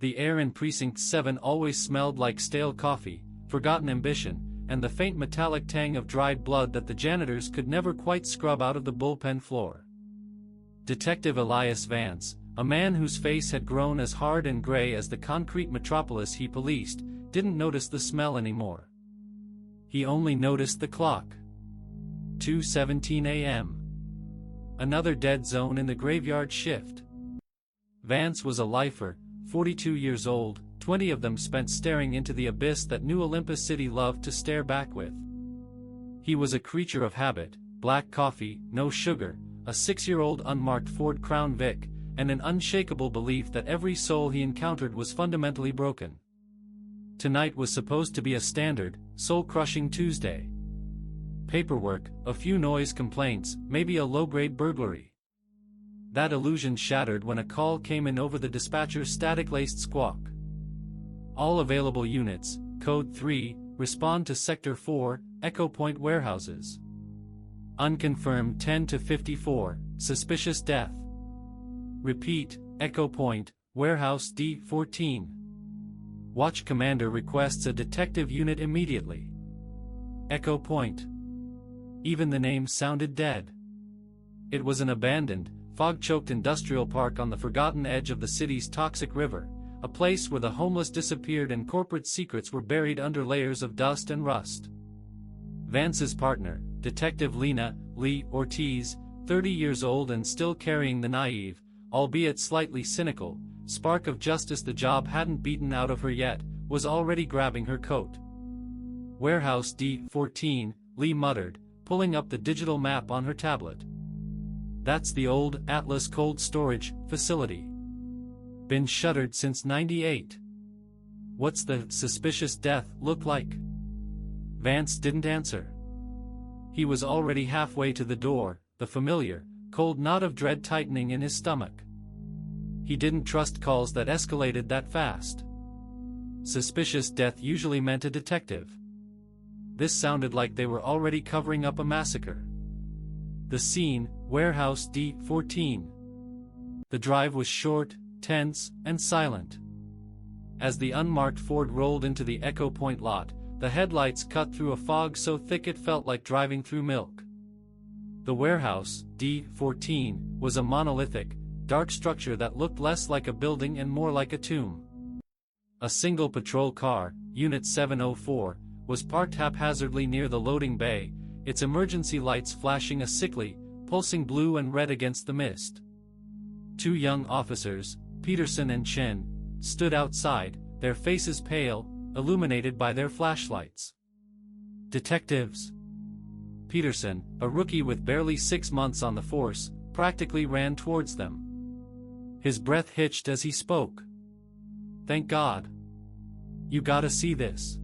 The air in Precinct 7 always smelled like stale coffee, forgotten ambition, and the faint metallic tang of dried blood that the janitors could never quite scrub out of the bullpen floor. Detective Elias Vance, a man whose face had grown as hard and gray as the concrete metropolis he policed, didn't notice the smell anymore. He only noticed the clock. 2:17 a.m. Another dead zone in the graveyard shift. Vance was a lifer, 42 years old, 20 of them spent staring into the abyss that New Olympus City loved to stare back with. He was a creature of habit: black coffee, no sugar, a 6-year-old unmarked Ford Crown Vic, and an unshakable belief that every soul he encountered was fundamentally broken. Tonight was supposed to be a standard, soul-crushing Tuesday. Paperwork, a few noise complaints, maybe a low-grade burglary. That illusion shattered when a call came in over the dispatcher's static-laced squawk. All available units, Code 3, respond to Sector 4, Echo Point warehouses. Unconfirmed 10 to 54, suspicious death. Repeat, Echo Point, Warehouse D14. Watch Commander requests a detective unit immediately. Echo Point. Even the name sounded dead. It was an abandoned, fog-choked industrial park on the forgotten edge of the city's toxic river, a place where the homeless disappeared and corporate secrets were buried under layers of dust and rust. Vance's partner, Detective Lena Lee Ortiz, 30 years old and still carrying the naive, albeit slightly cynical, spark of justice the job hadn't beaten out of her yet, was already grabbing her coat. Warehouse D14, Lee muttered, pulling up the digital map on her tablet. That's the old Atlas cold storage facility. Been shuttered since '98. What's the suspicious death look like? Vance didn't answer. He was already halfway to the door, the familiar, cold knot of dread tightening in his stomach. He didn't trust calls that escalated that fast. Suspicious death usually meant a detective. This sounded like they were already covering up a massacre. The scene, Warehouse D14. The drive was short, tense, and silent. As the unmarked Ford rolled into the Echo Point lot, the headlights cut through a fog so thick it felt like driving through milk. The warehouse, D14, was a monolithic, dark structure that looked less like a building and more like a tomb. A single patrol car, Unit 704, was parked haphazardly near the loading bay, its emergency lights flashing a sickly, pulsing blue and red against the mist. Two young officers, Peterson and Chen, stood outside, their faces pale, illuminated by their flashlights. Detectives. Peterson, a rookie with barely 6 months on the force, practically ran towards them. His breath hitched as he spoke. "Thank God. You gotta see this."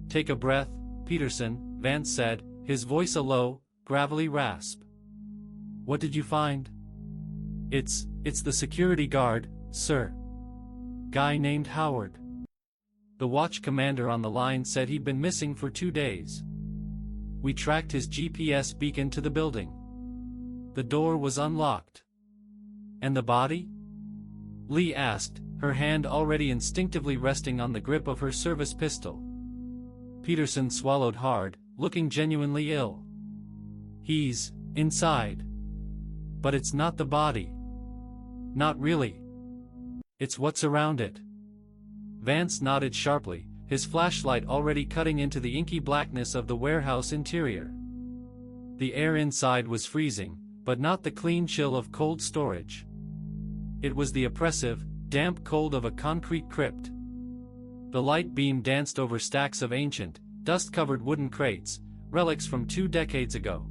"Take a breath, Peterson," Vance said, his voice a low, gravelly rasp. "What did you find?" It's the security guard, sir. Guy named Howard." The watch commander on the line said he'd been missing for 2 days. "We tracked his GPS beacon to the building. The door was unlocked." "And the body?" Lee asked, her hand already instinctively resting on the grip of her service pistol. Peterson swallowed hard, looking genuinely ill. "He's inside. But it's not the body." "Not really. It's what's around it." Vance nodded sharply, his flashlight already cutting into the inky blackness of the warehouse interior. The air inside was freezing, but not the clean chill of cold storage. It was the oppressive, damp cold of a concrete crypt. The light beam danced over stacks of ancient, dust-covered wooden crates, relics from 2 decades ago.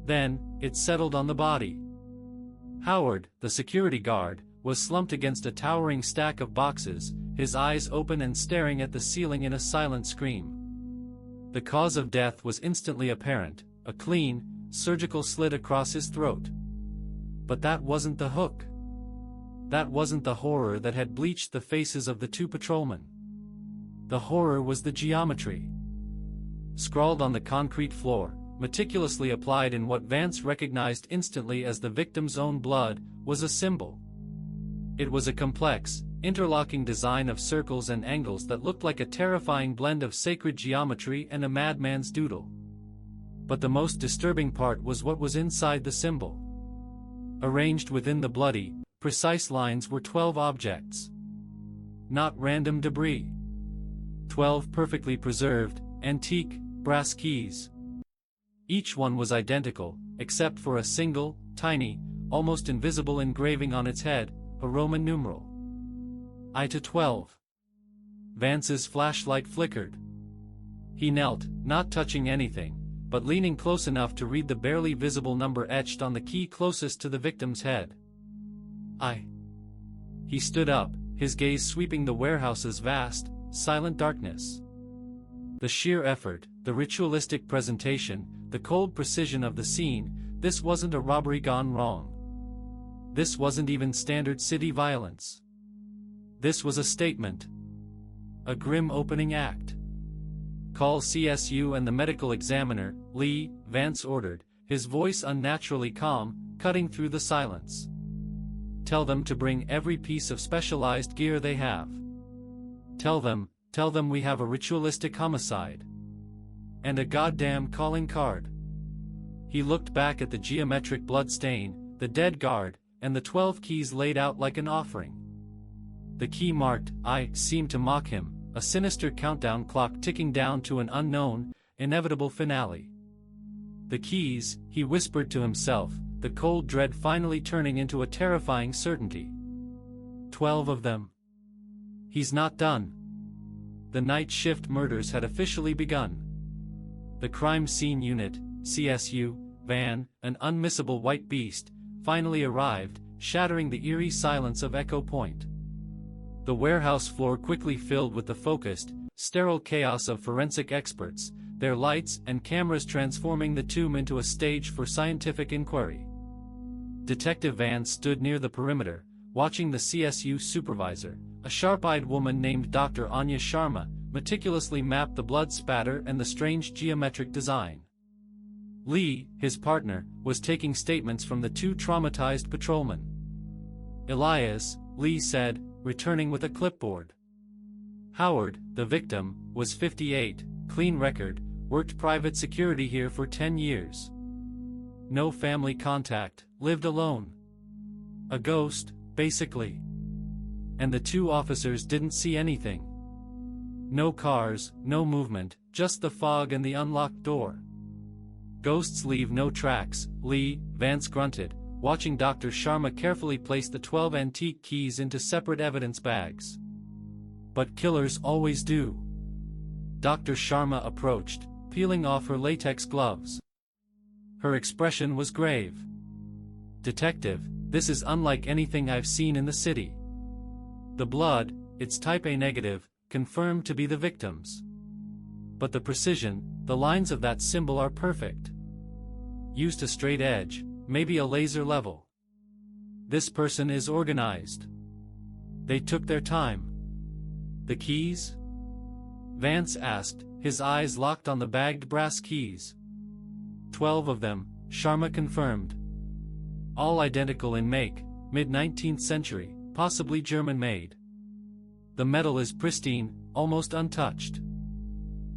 Then, it settled on the body. Howard, the security guard, was slumped against a towering stack of boxes, his eyes open and staring at the ceiling in a silent scream. The cause of death was instantly apparent, a clean, surgical slit across his throat. But that wasn't the hook. That wasn't the horror that had bleached the faces of the 2 patrolmen. The horror was the geometry. Scrawled on the concrete floor, meticulously applied in what Vance recognized instantly as the victim's own blood, was a symbol. It was a complex, interlocking design of circles and angles that looked like a terrifying blend of sacred geometry and a madman's doodle. But the most disturbing part was what was inside the symbol. Arranged within the bloody, precise lines were 12 objects. Not random debris. 12 perfectly preserved, antique, brass keys. Each one was identical, except for a single, tiny, almost invisible engraving on its head, a Roman numeral. I to 12. Vance's flashlight flickered. He knelt, not touching anything, but leaning close enough to read the barely visible number etched on the key closest to the victim's head. He stood up, his gaze sweeping the warehouse's vast, silent darkness. The sheer effort, the ritualistic presentation, the cold precision of the scene, this wasn't a robbery gone wrong. This wasn't even standard city violence. This was a statement. A grim opening act. Call CSU and the medical examiner, Lee, Vance ordered, his voice unnaturally calm, cutting through the silence. Tell them to bring every piece of specialized gear they have. Tell them we have a ritualistic homicide. And a goddamn calling card. He looked back at the geometric blood stain, the dead guard, and the 12 keys laid out like an offering. The key marked I seemed to mock him, a sinister countdown clock ticking down to an unknown, inevitable finale. The keys, he whispered to himself, the cold dread finally turning into a terrifying certainty. 12 of them. He's not done. The night shift murders had officially begun. The crime scene unit, CSU, van, an unmissable white beast, finally arrived, shattering the eerie silence of Echo Point. The warehouse floor quickly filled with the focused, sterile chaos of forensic experts, their lights and cameras transforming the tomb into a stage for scientific inquiry. Detective Vance stood near the perimeter, watching the CSU supervisor, a sharp-eyed woman named Dr. Anya Sharma, meticulously map the blood spatter and the strange geometric design. Lee, his partner, was taking statements from the two traumatized patrolmen. Elias, Lee said, returning with a clipboard. Howard, the victim, was 58, clean record, worked private security here for 10 years. No family contact, lived alone. A ghost, basically. And the two officers didn't see anything. No cars, no movement, just the fog and the unlocked door. Ghosts leave no tracks, Lee, Vance grunted, watching Dr. Sharma carefully place the 12 antique keys into separate evidence bags. But killers always do. Dr. Sharma approached, peeling off her latex gloves. Her expression was grave. Detective, this is unlike anything I've seen in the city. The blood, it's type A negative, confirmed to be the victim's. But the precision, the lines of that symbol are perfect. Used a straight edge, maybe a laser level. This person is organized. They took their time. The keys? Vance asked, his eyes locked on the bagged brass keys. 12 of them, Sharma confirmed. All identical in make, mid-19th century, possibly German-made. The metal is pristine, almost untouched.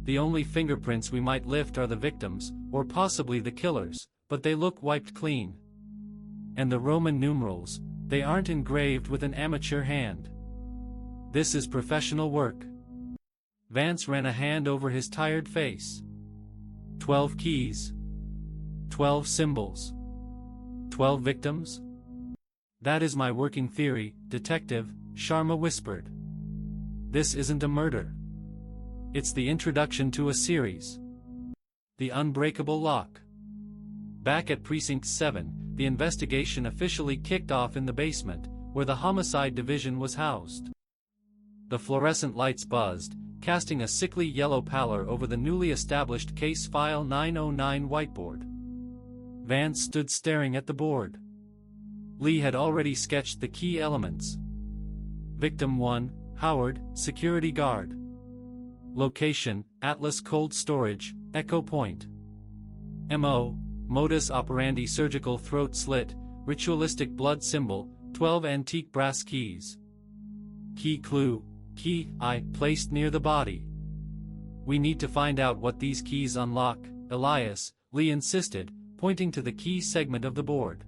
The only fingerprints we might lift are the victims, or possibly the killers, but they look wiped clean. And the Roman numerals, they aren't engraved with an amateur hand. This is professional work. Vance ran a hand over his tired face. 12 keys. 12 symbols. 12 victims? That is my working theory, Detective, Sharma whispered. This isn't a murder. It's the introduction to a series. The Unbreakable Lock. Back at Precinct 7, the investigation officially kicked off in the basement, where the homicide division was housed. The fluorescent lights buzzed, casting a sickly yellow pallor over the newly established Case File 909 whiteboard. Vance stood staring at the board. Lee had already sketched the key elements. Victim 1, Howard, security guard. Location, Atlas Cold Storage, Echo Point. M.O., modus operandi surgical throat slit, ritualistic blood symbol, 12 antique brass keys. Key clue, key I placed near the body. We need to find out what these keys unlock, Elias, Lee insisted, pointing to the key segment of the board.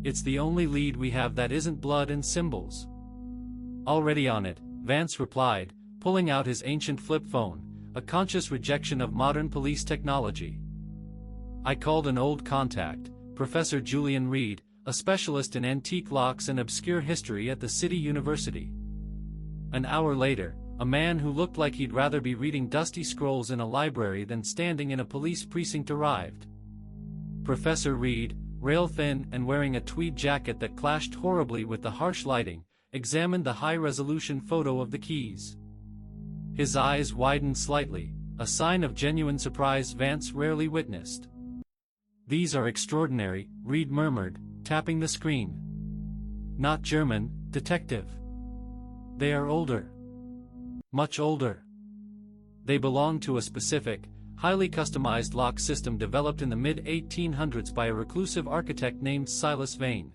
It's the only lead we have that isn't blood and symbols. Already on it, Vance replied, pulling out his ancient flip phone, a conscious rejection of modern police technology. I called an old contact, Professor Julian Reed, a specialist in antique locks and obscure history at the City University. An hour later, a man who looked like he'd rather be reading dusty scrolls in a library than standing in a police precinct arrived. Professor Reed, rail-thin and wearing a tweed jacket that clashed horribly with the harsh lighting, examined the high-resolution photo of the keys. His eyes widened slightly, a sign of genuine surprise Vance rarely witnessed. "These are extraordinary," Reed murmured, tapping the screen. "Not German, detective. They are older. Much older. They belong to a specific, highly customized lock system developed in the mid-1800s by a reclusive architect named Silas Vane.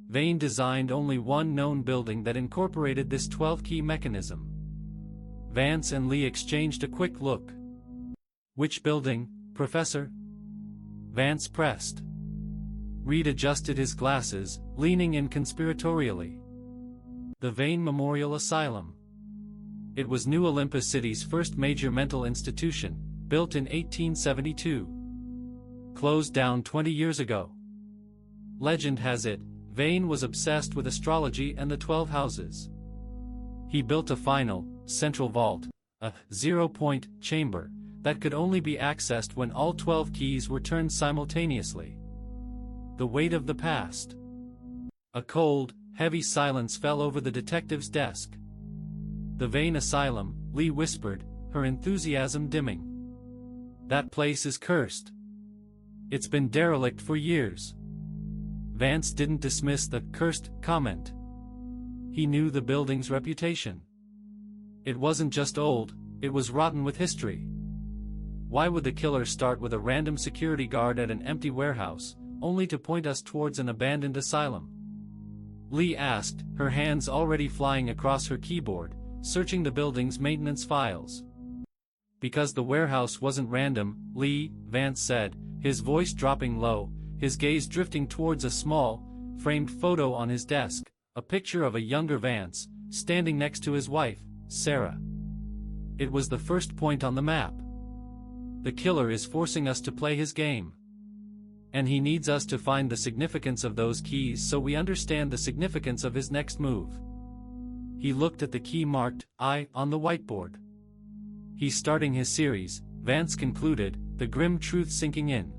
Vane designed only one known building that incorporated this 12-key mechanism." Vance and Lee exchanged a quick look. "Which building, Professor?" Vance pressed. Reed adjusted his glasses, leaning in conspiratorially. "The Vane Memorial Asylum. It was New Olympus City's first major mental institution, built in 1872. Closed down 20 years ago. Legend has it, Vane was obsessed with astrology and the 12 houses. He built a final, central vault, a zero-point chamber, that could only be accessed when all 12 keys were turned simultaneously. The weight of the past." A cold, heavy silence fell over the detective's desk. "The Vane Asylum," Lee whispered, her enthusiasm dimming. "That place is cursed. It's been derelict for years." Vance didn't dismiss the "cursed" comment. He knew the building's reputation. It wasn't just old, it was rotten with history. Why would the killer start with a random security guard at an empty warehouse, only to point us towards an abandoned asylum? Lee asked, her hands already flying across her keyboard, searching the building's maintenance files. "Because the warehouse wasn't random, Lee," Vance said, his voice dropping low, his gaze drifting towards a small, framed photo on his desk, a picture of a younger Vance, standing next to his wife, Sarah. "It was the first point on the map. The killer is forcing us to play his game. And he needs us to find the significance of those keys so we understand the significance of his next move." He looked at the key marked I on the whiteboard. "He's starting his series," Vance concluded, the grim truth sinking in.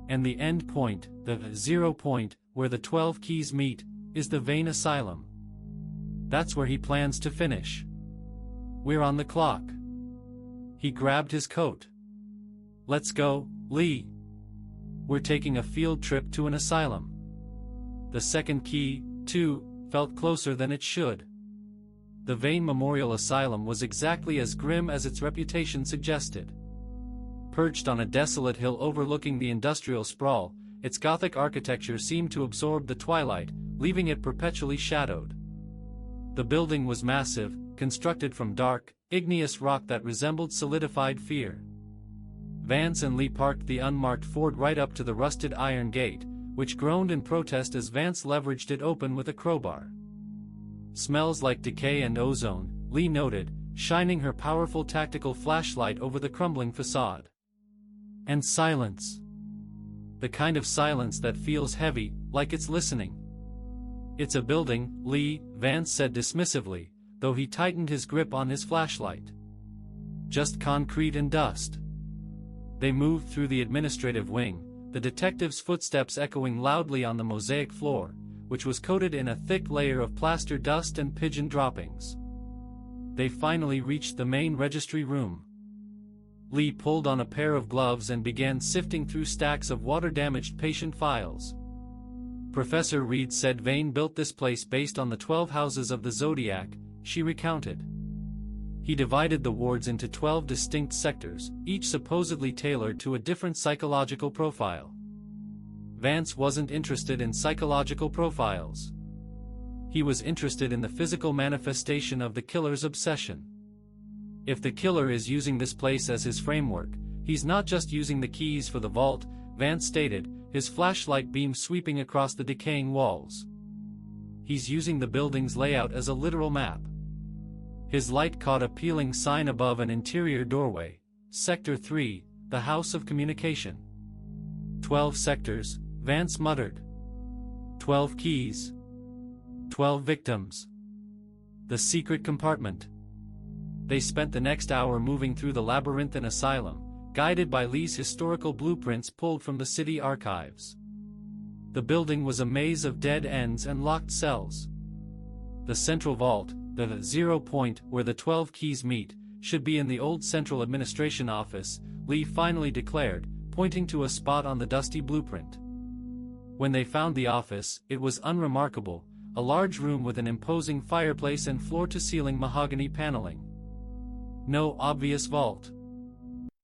"And the end point, the 0 point, where the 12 keys meet, is the Vane Asylum. That's where he plans to finish. We're on the clock." He grabbed his coat. "Let's go, Lee. We're taking a field trip to an asylum." The second key, too, felt closer than it should. The Vane Memorial Asylum was exactly as grim as its reputation suggested. Perched on a desolate hill overlooking the industrial sprawl, its Gothic architecture seemed to absorb the twilight, leaving it perpetually shadowed. The building was massive, constructed from dark, igneous rock that resembled solidified fear. Vance and Lee parked the unmarked Ford right up to the rusted iron gate, which groaned in protest as Vance leveraged it open with a crowbar. "Smells like decay and ozone," Lee noted, shining her powerful tactical flashlight over the crumbling facade. "And silence. The kind of silence that feels heavy, like it's listening." "It's a building, Lee," Vance said dismissively, though he tightened his grip on his flashlight. "Just concrete and dust." They moved through the administrative wing, the detective's footsteps echoing loudly on the mosaic floor, which was coated in a thick layer of plaster dust and pigeon droppings. They finally reached the main registry room. Lee pulled on a pair of gloves and began sifting through stacks of water-damaged patient files. "Professor Reed said Vane built this place based on the 12 houses of the Zodiac," she recounted. "He divided the wards into 12 distinct sectors, each supposedly tailored to a different psychological profile." Vance wasn't interested in psychological profiles. He was interested in the physical manifestation of the killer's obsession. If the killer is using this place as his framework, he's not just using the keys for the vault, Vance stated, his flashlight beam sweeping across the decaying walls. He's using the building's layout as a literal map. His light caught a peeling sign above an interior doorway, Sector 3, the House of Communication. 12 sectors, Vance muttered. 12 keys. 12 victims. The secret compartment. They spent the next hour moving through the labyrinthine asylum, guided by Lee's historical blueprints pulled from the city archives. The building was a maze of dead ends and locked cells. The central vault, the 0 point where the 12 keys meet, should be in the old Central Administration Office, Lee finally declared, pointing to a spot on the dusty blueprint. When they found the office, it was unremarkable, a large room with an imposing fireplace and floor-to-ceiling mahogany paneling. No obvious vault.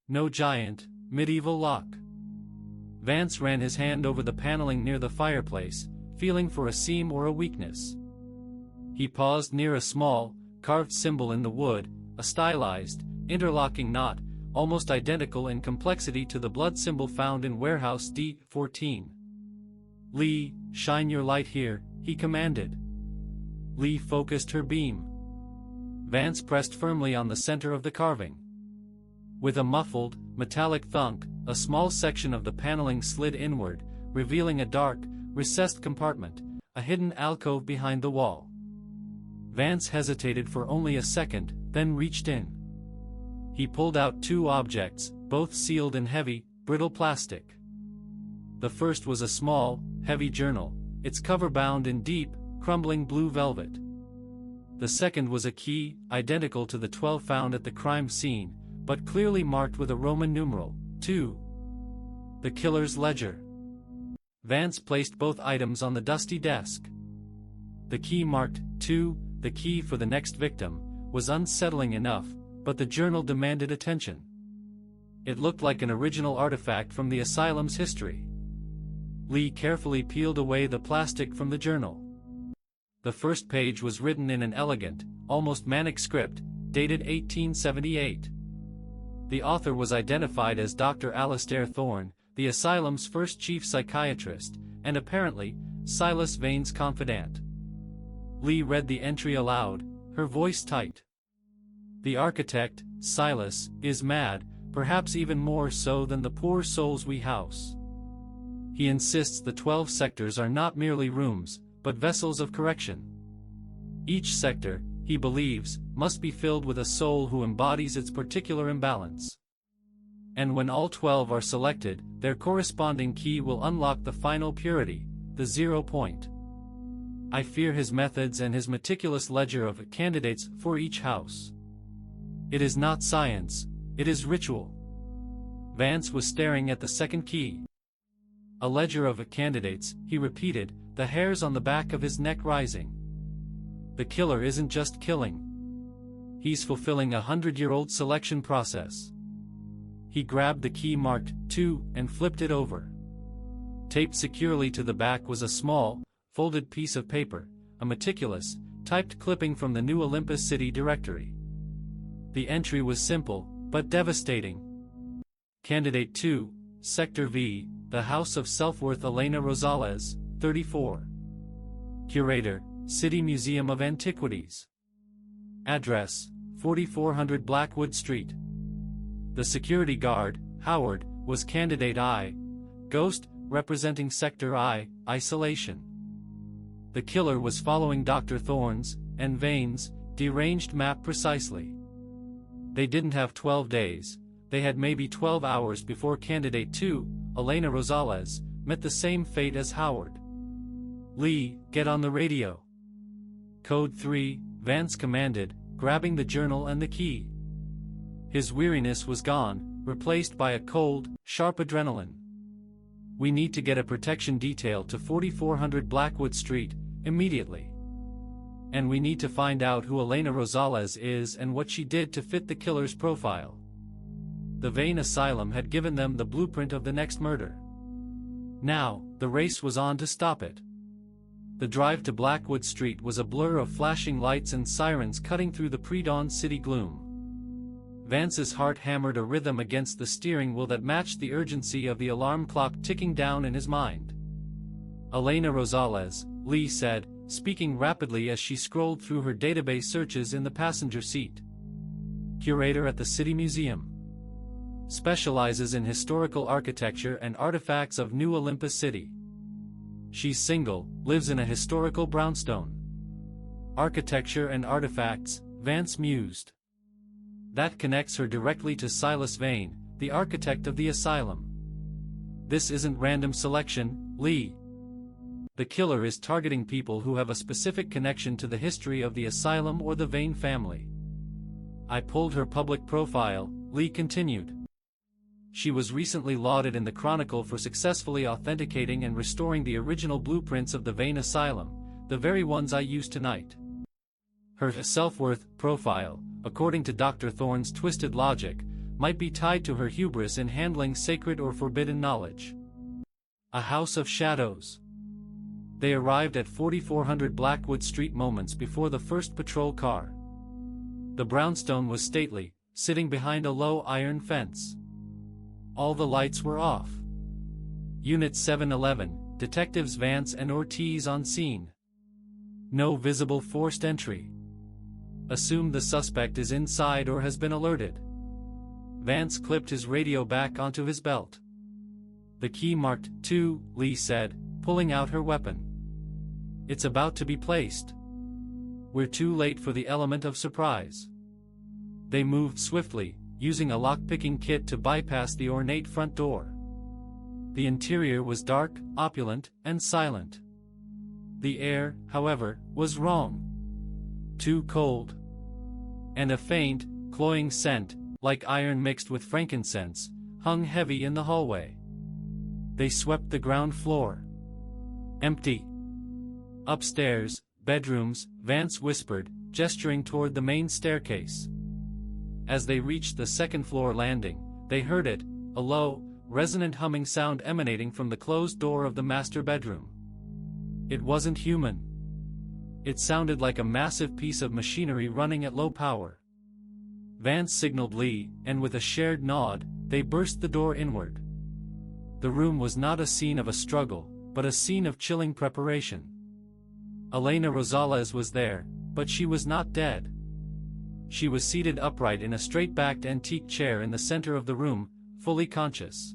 No giant, medieval lock. Vance ran his hand over the paneling near the fireplace, feeling for a seam or a weakness. He paused near a small, carved symbol in the wood, a stylized, interlocking knot, almost identical in complexity to the blood symbol found in Warehouse D-14. "Lee, shine your light here," he commanded. Lee focused her beam. Vance pressed firmly on the center of the carving. With a muffled, metallic thunk, a small section of the paneling slid inward, revealing a dark, recessed compartment, a hidden alcove behind the wall. Vance hesitated for only a second, then reached in. He pulled out 2 objects, both sealed in heavy, brittle plastic. The first was a small, heavy journal, its cover bound in deep, crumbling blue velvet. The second was a key, identical to the 12 found at the crime scene, but clearly marked with a Roman numeral, 2. The killer's ledger. Vance placed both items on the dusty desk. The key marked 2, the key for the next victim, was unsettling enough, but the journal demanded attention. It looked like an original artifact from the asylum's history. Lee carefully peeled away the plastic from the journal. The first page was written in an elegant, almost manic script, dated 1878. The author was identified as Dr. Alastair Thorne, the asylum's first chief psychiatrist, and apparently, Silas Vane's confidant. Lee read the entry aloud, her voice tight. "The architect, Silas, is mad, perhaps even more so than the poor souls we house. He insists the 12 sectors are not merely rooms, but vessels of correction. Each sector, he believes, must be filled with a soul who embodies its particular imbalance. And when all 12 are selected, their corresponding key will unlock the final purity, the 0 point. I fear his methods and his meticulous ledger of candidates for each house. It is not science, it is ritual." Vance was staring at the second key. "A ledger of candidates," he repeated, the hairs on the back of his neck rising. "The killer isn't just killing. He's fulfilling a 100-year-old selection process." He grabbed the key marked 2 and flipped it over. Taped securely to the back was a small, folded piece of paper, a meticulous, typed clipping from the New Olympus City Directory. The entry was simple, but devastating. Candidate 2, Sector V, the House of Self-Worth Elena Rosales, 34. Curator, City Museum of Antiquities. Address, 4400 Blackwood Street. The security guard, Howard, was Candidate I, Ghost, representing Sector I, Isolation. The killer was following Dr. Thorne's, and Vane's, deranged map precisely. They didn't have 12 days, they had maybe 12 hours before Candidate 2, Elena Rosales, met the same fate as Howard. "Lee, get on the radio." "Code 3, Vance commanded, grabbing the journal and the key. His weariness was gone, replaced by a cold, sharp adrenaline. "We need to get a protection detail to 4400 Blackwood Street, immediately. And we need to find out who Elena Rosales is and what she did to fit the killer's profile." The Vane Asylum had given them the blueprint of the next murder. Now, the race was on to stop it. The drive to Blackwood Street was a blur of flashing lights and sirens cutting through the pre-dawn city gloom. Vance's heart hammered a rhythm against the steering wheel that matched the urgency of the alarm clock ticking down in his mind. Elena Rosales, Lee said, speaking rapidly as she scrolled through her database searches in the passenger seat. Curator at the City Museum. Specializes in historical architecture and artifacts of New Olympus City. She's single, lives in a historical brownstone. Architecture and artifacts, Vance mused. That connects her directly to Silas Vane, the architect of the asylum. This isn't random selection, Lee. The killer is targeting people who have a specific connection to the history of the asylum or the Vane family. I pulled her public profile, Lee continued. She was recently lauded in the Chronicle for successfully authenticating and restoring the original blueprints of the Vane Asylum, the very ones I use tonight. Her self-worth profile, according to Dr. Thorne's twisted logic, might be tied to her hubris in handling sacred or forbidden knowledge. A house of shadows. They arrived at 4400 Blackwood Street moments before the first patrol car. The brownstone was stately, sitting behind a low iron fence. All the lights were off. Unit 711, Detectives Vance and Ortiz on scene. No visible forced entry. Assume the suspect is inside or has been alerted. Vance clipped his radio back onto his belt. The key marked 2, Lee said, pulling out her weapon. It's about to be placed. We're too late for the element of surprise. They moved swiftly, using a lock-picking kit to bypass the ornate front door. The interior was dark, opulent, and silent. The air, however, was wrong. Too cold. And a faint, cloying scent, like iron mixed with frankincense, hung heavy in the hallway. They swept the ground floor. Empty. Upstairs, bedrooms, Vance whispered, gesturing toward the main staircase. As they reached the second-floor landing, they heard it, a low, resonant humming sound emanating from the closed door of the master bedroom. It wasn't human. It sounded like a massive piece of machinery running at low power. Vance signaled Lee, and with a shared nod, they burst the door inward. The room was not a scene of a struggle, but a scene of chilling preparation. Elena Rosales was there, but she was not dead. She was seated upright in a straight-backed antique chair in the center of the room, fully conscious.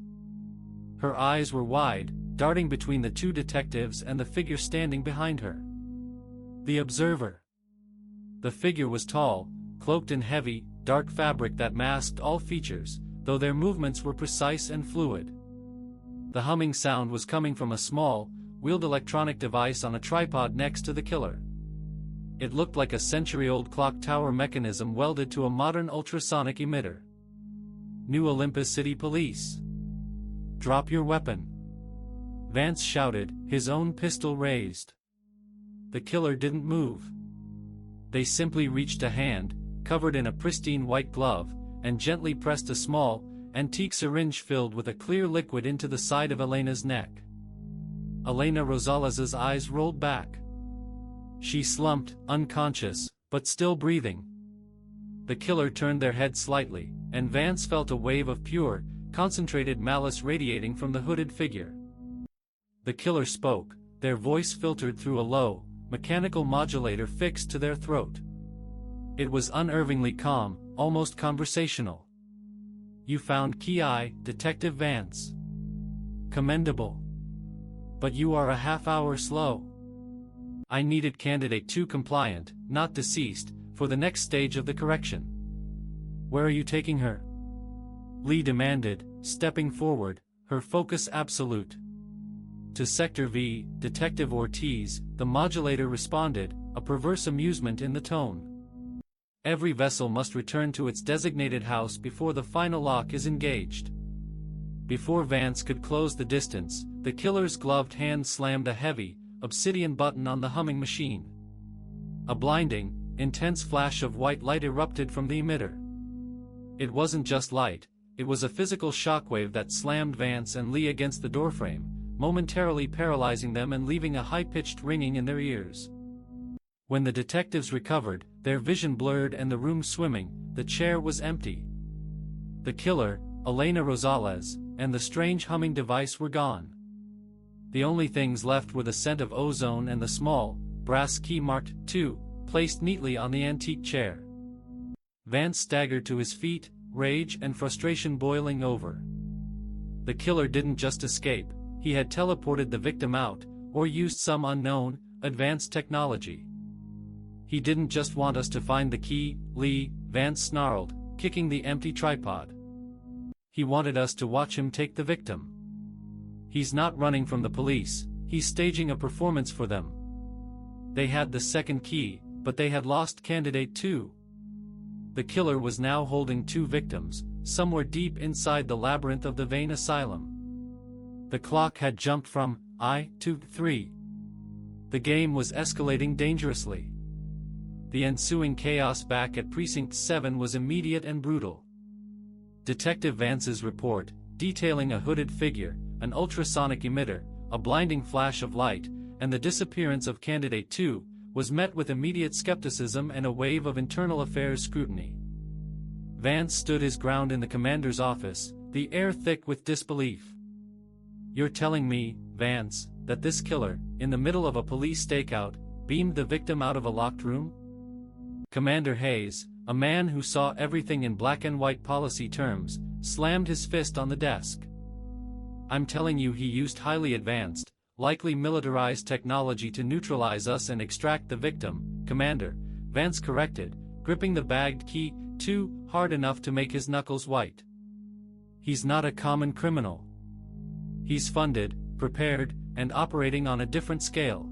Her eyes were wide, darting between the two detectives and the figure standing behind her. The observer. The figure was tall, cloaked in heavy, dark fabric that masked all features, though their movements were precise and fluid. The humming sound was coming from a small, wheeled electronic device on a tripod next to the killer. It looked like a century-old clock tower mechanism welded to a modern ultrasonic emitter. New Olympus City Police. Drop your weapon. Vance shouted, his own pistol raised. The killer didn't move. They simply reached a hand, covered in a pristine white glove, and gently pressed a small, antique syringe filled with a clear liquid into the side of Elena's neck. Elena Rosales's eyes rolled back. She slumped, unconscious, but still breathing. The killer turned their head slightly, and Vance felt a wave of pure, concentrated malice radiating from the hooded figure. The killer spoke, their voice filtered through a low, mechanical modulator fixed to their throat. It was unervingly calm, almost conversational. You found Key, Detective Vance. Commendable. But you are a half-hour slow. I needed candidate 2 compliant, not deceased, for the next stage of the correction. Where are you taking her? Lee demanded, stepping forward, her focus absolute. To Sector V, Detective Ortiz, the modulator responded, a perverse amusement in the tone. Every vessel must return to its designated house before the final lock is engaged. Before Vance could close the distance, the killer's gloved hand slammed a heavy, obsidian button on the humming machine. A blinding, intense flash of white light erupted from the emitter. It wasn't just light, it was a physical shockwave that slammed Vance and Lee against the doorframe, momentarily paralyzing them and leaving a high-pitched ringing in their ears. When the detectives recovered, their vision blurred and the room swimming, the chair was empty. The killer, Elena Rosales, and the strange humming device were gone. The only things left were the scent of ozone and the small, brass key marked 2, placed neatly on the antique chair. Vance staggered to his feet, rage and frustration boiling over. The killer didn't just escape, he had teleported the victim out, or used some unknown, advanced technology. He didn't just want us to find the key, Lee, Vance snarled, kicking the empty tripod. He wanted us to watch him take the victim. He's not running from the police, he's staging a performance for them. They had the second key, but they had lost candidate 2. The killer was now holding 2 victims, somewhere deep inside the labyrinth of the Vane Asylum. The clock had jumped from I to 3. The game was escalating dangerously. The ensuing chaos back at Precinct 7 was immediate and brutal. Detective Vance's report, detailing a hooded figure, an ultrasonic emitter, a blinding flash of light, and the disappearance of Candidate 2, was met with immediate skepticism and a wave of internal affairs scrutiny. Vance stood his ground in the commander's office, the air thick with disbelief. "You're telling me, Vance, that this killer, in the middle of a police stakeout, beamed the victim out of a locked room?" Commander Hayes, a man who saw everything in black and white policy terms, slammed his fist on the desk. "I'm telling you he used highly advanced, likely militarized technology to neutralize us and extract the victim, Commander," Vance corrected, gripping the bagged key, too hard enough to make his knuckles white. "He's not a common criminal. He's funded, prepared, and operating on a different scale."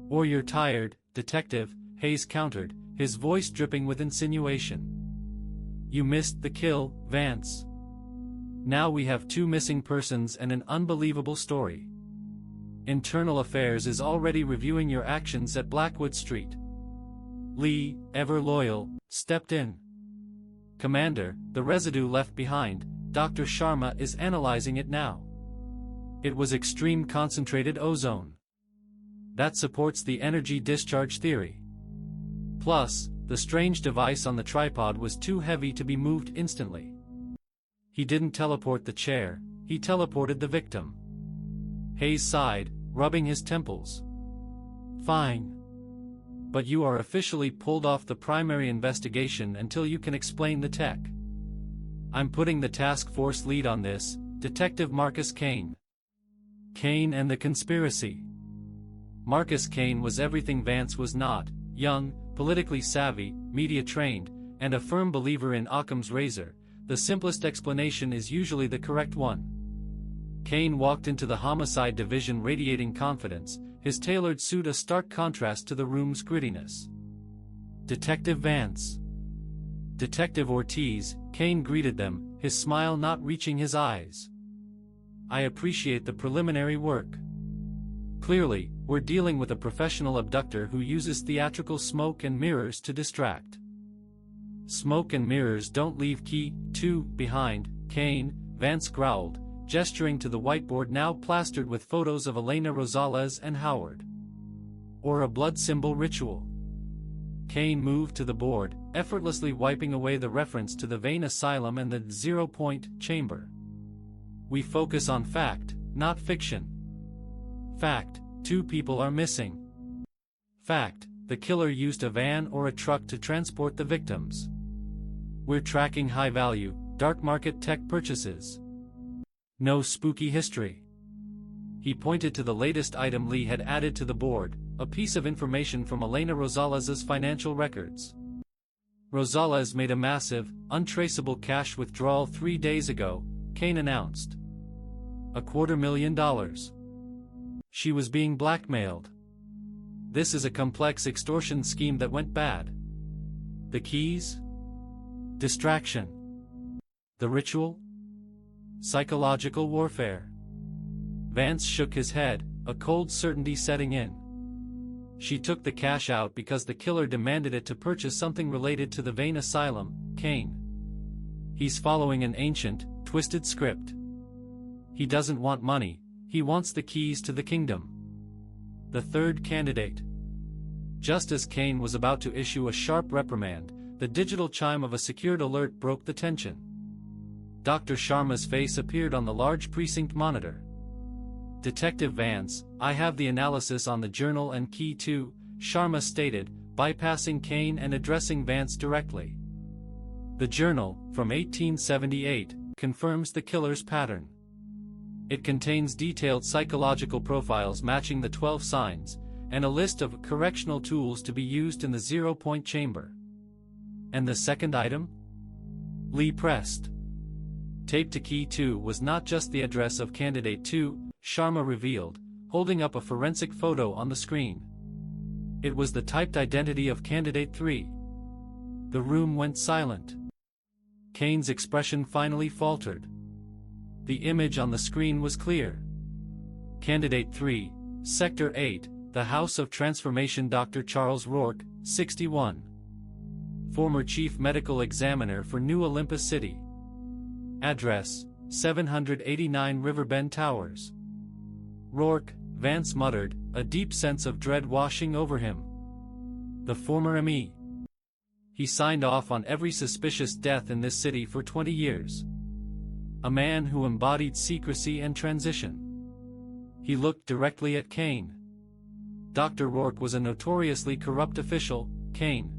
"Or you're tired, Detective," Hayes countered, his voice dripping with insinuation. "You missed the kill, Vance. Now we have 2 missing persons and an unbelievable story. Internal Affairs is already reviewing your actions at Blackwood Street." Lee, ever loyal, stepped in. "Commander, the residue left behind, Dr. Sharma is analyzing it now. It was extreme concentrated ozone. That supports the energy discharge theory. Plus, the strange device on the tripod was too heavy to be moved instantly. He didn't teleport the chair, he teleported the victim." Hayes sighed, rubbing his temples. "Fine. But you are officially pulled off the primary investigation until you can explain the tech. I'm putting the task force lead on this, Detective Marcus Kane." Kane and the conspiracy. Marcus Kane was everything Vance was not: young, politically savvy, media-trained, and a firm believer in Occam's razor. The simplest explanation is usually the correct one. Kane walked into the homicide division radiating confidence, his tailored suit a stark contrast to the room's grittiness. "Detective Vance." "Detective Ortiz," Kane greeted them, his smile not reaching his eyes. "I appreciate the preliminary work. Clearly, we're dealing with a professional abductor who uses theatrical smoke and mirrors to distract." "Smoke and mirrors don't leave key 2 behind, Kane," Vance growled, gesturing to the whiteboard now plastered with photos of Elena Rosales and Howard. "Or a blood symbol ritual." Kane moved to the board, effortlessly wiping away the reference to the Vane Asylum and the 0-point chamber. "We focus on fact, not fiction. Fact, 2 people are missing. Fact, the killer used a van or a truck to transport the victims. We're tracking high-value, dark market tech purchases. No spooky history." He pointed to the latest item Lee had added to the board, a piece of information from Elena Rosales' financial records. "Rosales made a massive, untraceable cash withdrawal 3 days ago," Kane announced. $250,000. She was being blackmailed. This is a complex extortion scheme that went bad. The keys? Distraction. The ritual? Psychological warfare. Vance shook his head, a cold certainty setting in. "She took the cash out because the killer demanded it to purchase something related to the Vane Asylum, Kane. He's following an ancient, twisted script. He doesn't want money, He wants the keys to the kingdom. The third candidate. Just as Kane was about to issue a sharp reprimand, the digital chime of a secured alert broke the tension. Dr. Sharma's face appeared on the large precinct monitor. "Detective Vance, I have the analysis on the journal and key too," Sharma stated, bypassing Kane and addressing Vance directly. "The journal, from 1878, confirms the killer's pattern. It contains detailed psychological profiles matching the 12 signs, and a list of correctional tools to be used in the zero-point chamber." "And the second item?" Lee pressed. "Tape to key 2 was not just the address of candidate 2, Sharma revealed, holding up a forensic photo on the screen. It was the typed identity of candidate 3. The room went silent. Kane's expression finally faltered. The image on the screen was clear. Candidate 3, Sector 8, the House of Transformation. Dr. Charles Rourke, 61. Former Chief Medical Examiner for New Olympus City. Address, 789 Riverbend Towers. Rourke, Vance muttered, a deep sense of dread washing over him. The former ME. He signed off on every suspicious death in this city for 20 years. A man who embodied secrecy and transition. He looked directly at Kane. Dr. Rourke was a notoriously corrupt official, Kane.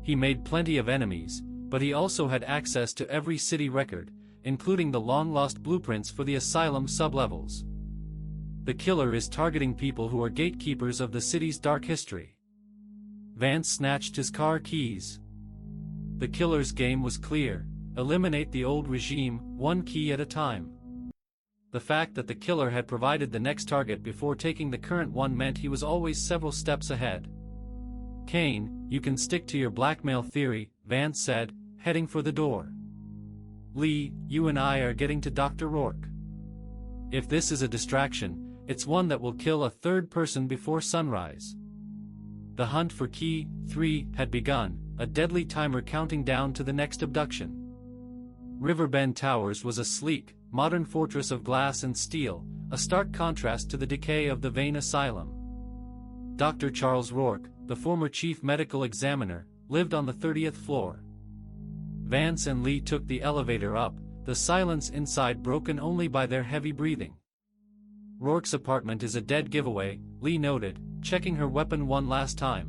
He made plenty of enemies, but he also had access to every city record, including the long-lost blueprints for the asylum sublevels. The killer is targeting people who are gatekeepers of the city's dark history. Vance snatched his car keys. The killer's game was clear: eliminate the old regime, one key at a time. The fact that the killer had provided the next target before taking the current one meant he was always several steps ahead. "Kane, you can stick to your blackmail theory," Vance said, heading for the door. "Lee, you and I are getting to Dr. Rourke. If this is a distraction, it's one that will kill a third person before sunrise." The hunt for Key 3 had begun, a deadly timer counting down to the next abduction. Riverbend Towers was a sleek, modern fortress of glass and steel, a stark contrast to the decay of the Vane Asylum. Dr. Charles Rourke, the former chief medical examiner, lived on the 30th floor. Vance and Lee took the elevator up, the silence inside broken only by their heavy breathing. "Rourke's apartment is a dead giveaway," Lee noted, checking her weapon one last time.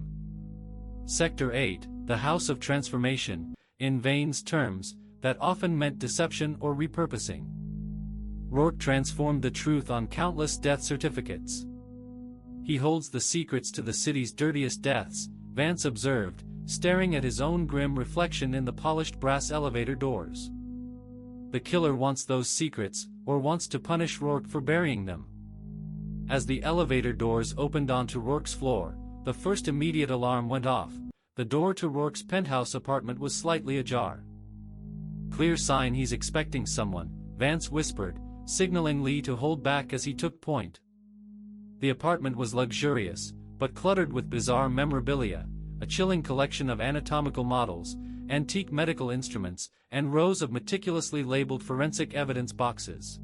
Sector 8, the House of Transformation, in Vane's terms, that often meant deception or repurposing. Rourke transformed the truth on countless death certificates. "He holds the secrets to the city's dirtiest deaths," Vance observed, staring at his own grim reflection in the polished brass elevator doors. "The killer wants those secrets, or wants to punish Rourke for burying them." As the elevator doors opened onto Rourke's floor, the first immediate alarm went off. The door to Rourke's penthouse apartment was slightly ajar. "Clear sign he's expecting someone," Vance whispered, signaling Lee to hold back as he took point. The apartment was luxurious, but cluttered with bizarre memorabilia, a chilling collection of anatomical models, antique medical instruments, and rows of meticulously labeled forensic evidence boxes.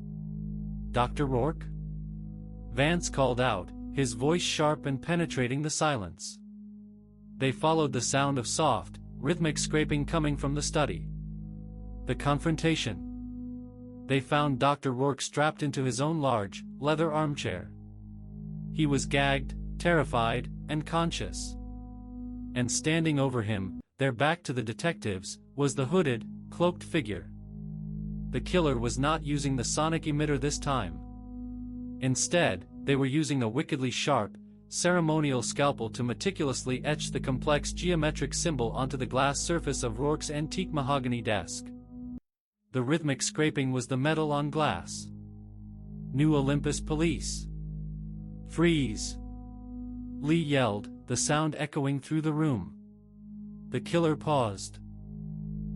"Dr. Rourke?" Vance called out, his voice sharp and penetrating the silence. They followed the sound of soft, rhythmic scraping coming from the study. The confrontation. They found Dr. Rourke strapped into his own large, leather armchair. He was gagged, terrified, and conscious. And standing over him, their back to the detectives, was the hooded, cloaked figure. The killer was not using the sonic emitter this time. Instead, they were using a wickedly sharp, ceremonial scalpel to meticulously etch the complex geometric symbol onto the glass surface of Rourke's antique mahogany desk. The rhythmic scraping was the metal on glass. "New Olympus Police! Freeze!" Lee yelled, the sound echoing through the room. The killer paused.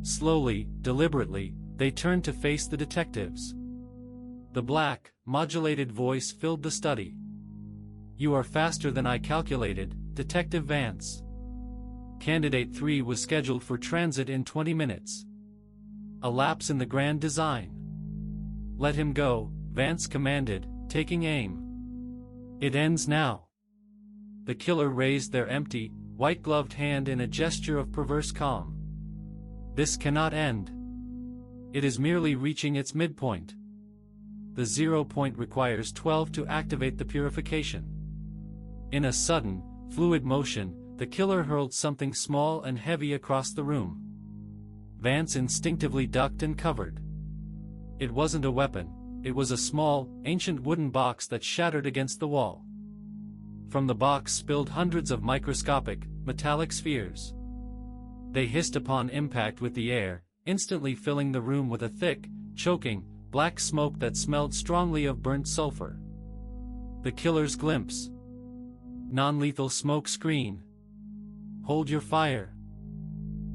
Slowly, deliberately, they turned to face the detectives. The black, modulated voice filled the study. "You are faster than I calculated, Detective Vance. Candidate 3 was scheduled for transit in 20 minutes. A lapse in the grand design." "Let him go," Vance commanded, taking aim. It ends now. The killer raised their empty, white-gloved hand in a gesture of perverse calm. This cannot end. It is merely reaching its midpoint. The 0 point requires 12 to activate the purification. In a sudden, fluid motion, the killer hurled something small and heavy across the room. Vance instinctively ducked and covered. It wasn't a weapon, it was a small, ancient wooden box that shattered against the wall. From the box spilled hundreds of microscopic, metallic spheres. They hissed upon impact with the air, instantly filling the room with a thick, choking, black smoke that smelled strongly of burnt sulfur. The killer's glimpse. Non-lethal smoke screen. Hold your fire.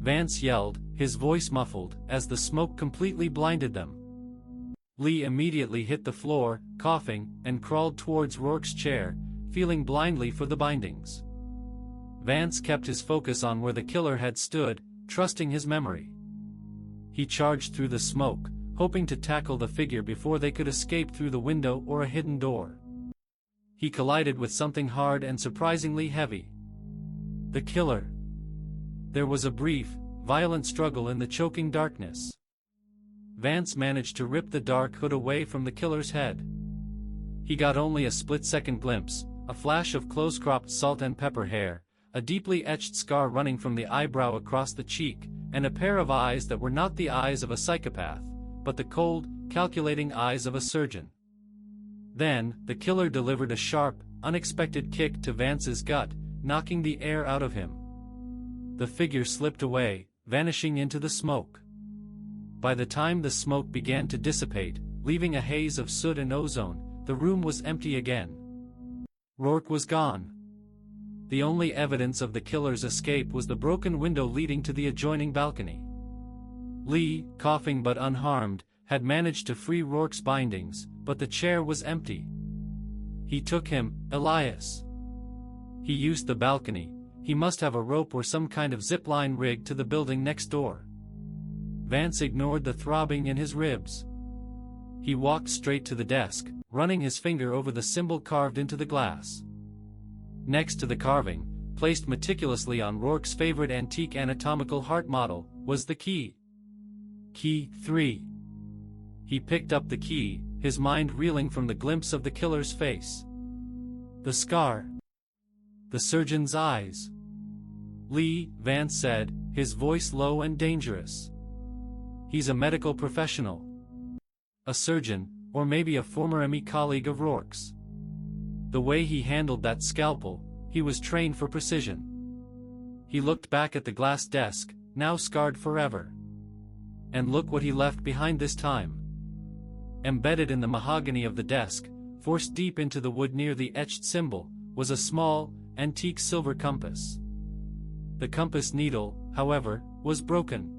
Vance yelled, his voice muffled, as the smoke completely blinded them. Lee immediately hit the floor, coughing, and crawled towards Rourke's chair, feeling blindly for the bindings. Vance kept his focus on where the killer had stood, trusting his memory. He charged through the smoke, hoping to tackle the figure before they could escape through the window or a hidden door. He collided with something hard and surprisingly heavy. The killer. There was a brief, violent struggle in the choking darkness. Vance managed to rip the dark hood away from the killer's head. He got only a split-second glimpse, a flash of close-cropped salt and pepper hair, a deeply etched scar running from the eyebrow across the cheek, and a pair of eyes that were not the eyes of a psychopath, but the cold, calculating eyes of a surgeon. Then, the killer delivered a sharp, unexpected kick to Vance's gut, knocking the air out of him. The figure slipped away, vanishing into the smoke. By the time the smoke began to dissipate, leaving a haze of soot and ozone, the room was empty again. Rourke was gone. The only evidence of the killer's escape was the broken window leading to the adjoining balcony. Lee, coughing but unharmed, had managed to free Rourke's bindings, but the chair was empty. He took him, Elias. He used the balcony. He must have a rope or some kind of zip-line rig to the building next door. Vance ignored the throbbing in his ribs. He walked straight to the desk, running his finger over the symbol carved into the glass. Next to the carving, placed meticulously on Rourke's favorite antique anatomical heart model, was the key. Key 3. He picked up the key, his mind reeling from the glimpse of the killer's face. The scar. The surgeon's eyes. Lee, Vance said, his voice low and dangerous. He's a medical professional. A surgeon, or maybe a former ME colleague of Rourke's. The way he handled that scalpel, he was trained for precision. He looked back at the glass desk, now scarred forever. And look what he left behind this time. Embedded in the mahogany of the desk, forced deep into the wood near the etched symbol, was a small, antique silver compass. The compass needle, however, was broken.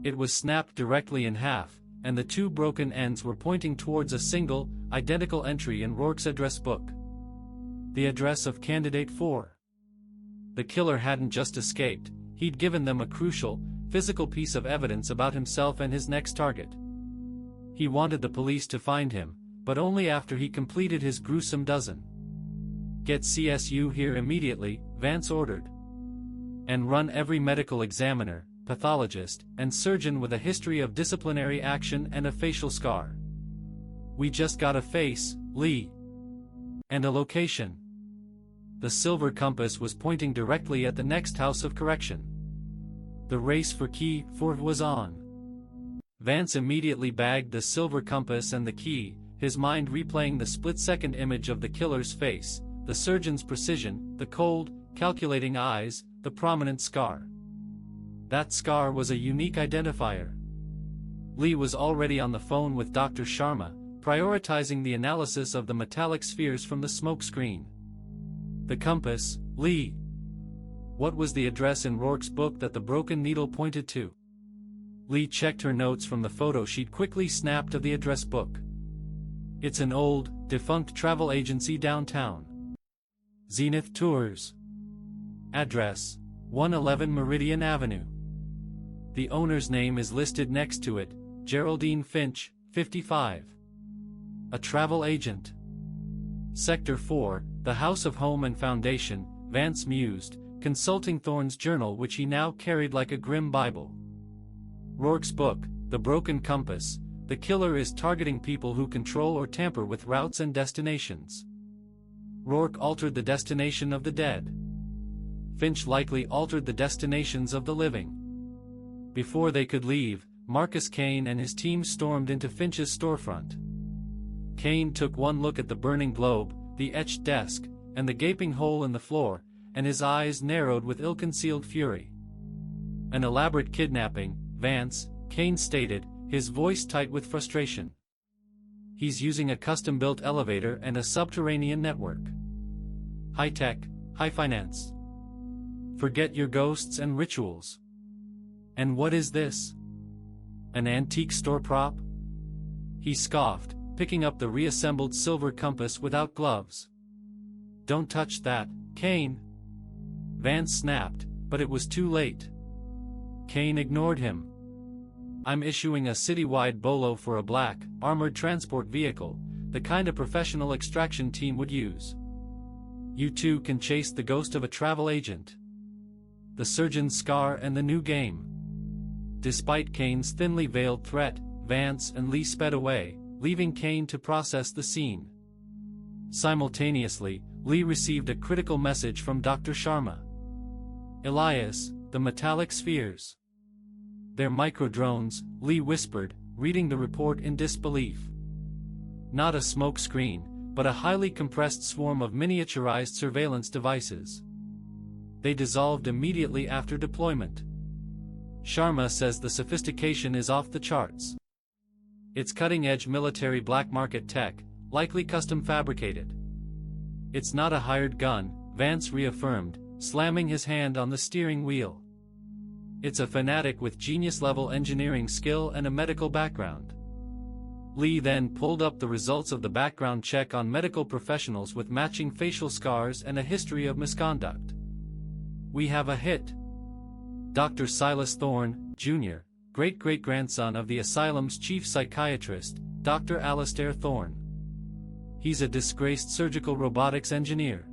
It was snapped directly in half, and the two broken ends were pointing towards a single, identical entry in Rourke's address book. The address of Candidate 4. The killer hadn't just escaped, he'd given them a crucial, physical piece of evidence about himself and his next target. He wanted the police to find him, but only after he completed his gruesome dozen. Get CSU here immediately, Vance ordered. And run every medical examiner, pathologist, and surgeon with a history of disciplinary action and a facial scar. We just got a face, Lee. And a location. The silver compass was pointing directly at the next house of correction. The race for key 4 was on. Vance immediately bagged the silver compass and the key, his mind replaying the split-second image of the killer's face, the surgeon's precision, the cold, calculating eyes, the prominent scar. That scar was a unique identifier. Lee was already on the phone with Dr. Sharma, prioritizing the analysis of the metallic spheres from the smoke screen. The compass, Lee. What was the address in Rourke's book that the broken needle pointed to? Lee checked her notes from the photo she'd quickly snapped of the address book. It's an old, defunct travel agency downtown. Zenith Tours. Address, 111 Meridian Avenue. The owner's name is listed next to it, Geraldine Finch, 55. A travel agent. Sector 4, the House of Home and Foundation, Vance mused, consulting Thorne's journal which he now carried like a grim Bible. Rourke's book, The Broken Compass. The killer is targeting people who control or tamper with routes and destinations. Rourke altered the destination of the dead. Finch likely altered the destinations of the living. Before they could leave, Marcus Kane and his team stormed into Finch's storefront. Kane took one look at the burning globe, the etched desk, and the gaping hole in the floor, and his eyes narrowed with ill-concealed fury. An elaborate kidnapping, Vance, Kane stated, his voice tight with frustration. He's using a custom-built elevator and a subterranean network. High-tech, high-finance. Forget your ghosts and rituals. And what is this? An antique store prop? He scoffed, picking up the reassembled silver compass without gloves. Don't touch that, Kane. Vance snapped, but it was too late. Kane ignored him. I'm issuing a citywide bolo for a black, armored transport vehicle, the kind a professional extraction team would use. You two can chase the ghost of a travel agent. The surgeon's scar and the new game. Despite Kane's thinly veiled threat, Vance and Lee sped away, leaving Kane to process the scene. Simultaneously, Lee received a critical message from Dr. Sharma. Elias, the metallic spheres. They're microdrones, Lee whispered, reading the report in disbelief. Not a smoke screen, but a highly compressed swarm of miniaturized surveillance devices. They dissolved immediately after deployment. Sharma says the sophistication is off the charts. It's cutting-edge military black market tech, likely custom fabricated. It's not a hired gun, Vance reaffirmed, slamming his hand on the steering wheel. It's a fanatic with genius-level engineering skill and a medical background. Lee then pulled up the results of the background check on medical professionals with matching facial scars and a history of misconduct. We have a hit. Dr. Silas Thorne, Jr., great-great-grandson of the asylum's chief psychiatrist, Dr. Alastair Thorne. He's a disgraced surgical robotics engineer.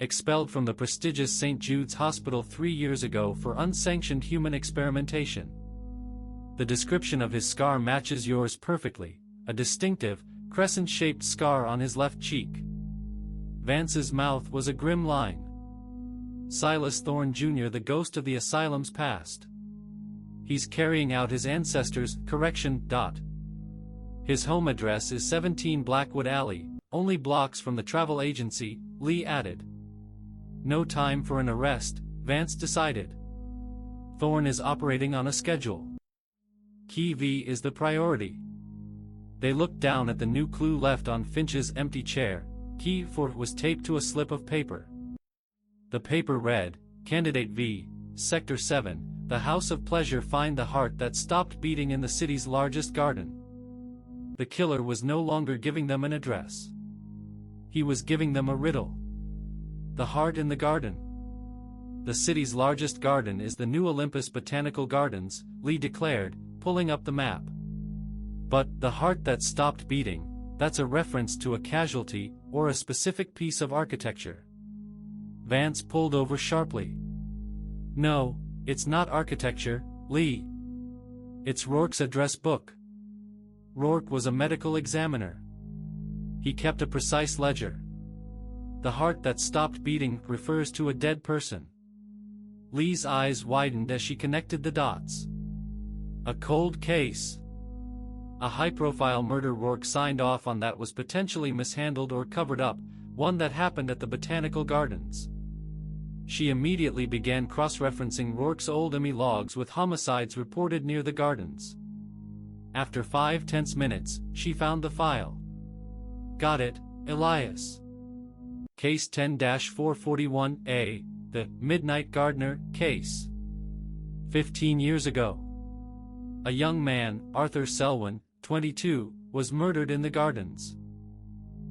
Expelled from the prestigious St. Jude's Hospital 3 years ago for unsanctioned human experimentation. The description of his scar matches yours perfectly, a distinctive, crescent-shaped scar on his left cheek. Vance's mouth was a grim line. Silas Thorne Jr., the ghost of the asylum's past. He's carrying out his ancestors' correction. His home address is 17 Blackwood Alley, only blocks from the travel agency, Lee added. No time for an arrest, Vance decided. Thorne is operating on a schedule. Key V is the priority. They looked down at the new clue left on Finch's empty chair. Key 4 was taped to a slip of paper. The paper read, Candidate V, Sector 7, the House of Pleasure, find the heart that stopped beating in the city's largest garden. The killer was no longer giving them an address. He was giving them a riddle. The heart in the garden. The city's largest garden is the New Olympus Botanical Gardens, Lee declared, pulling up the map. But the heart that stopped beating, that's a reference to a casualty or a specific piece of architecture. Vance pulled over sharply. No, it's not architecture, Lee. It's Rourke's address book. Rourke was a medical examiner. He kept a precise ledger. The heart that stopped beating refers to a dead person. Lee's eyes widened as she connected the dots. A cold case. A high-profile murder Rourke signed off on that was potentially mishandled or covered up, one that happened at the Botanical Gardens. She immediately began cross-referencing Rourke's old ME logs with homicides reported near the gardens. After 5 tense minutes, she found the file. Got it, Elias. Case 10-441A, the Midnight Gardener case. 15 years ago. A young man, Arthur Selwyn, 22, was murdered in the gardens.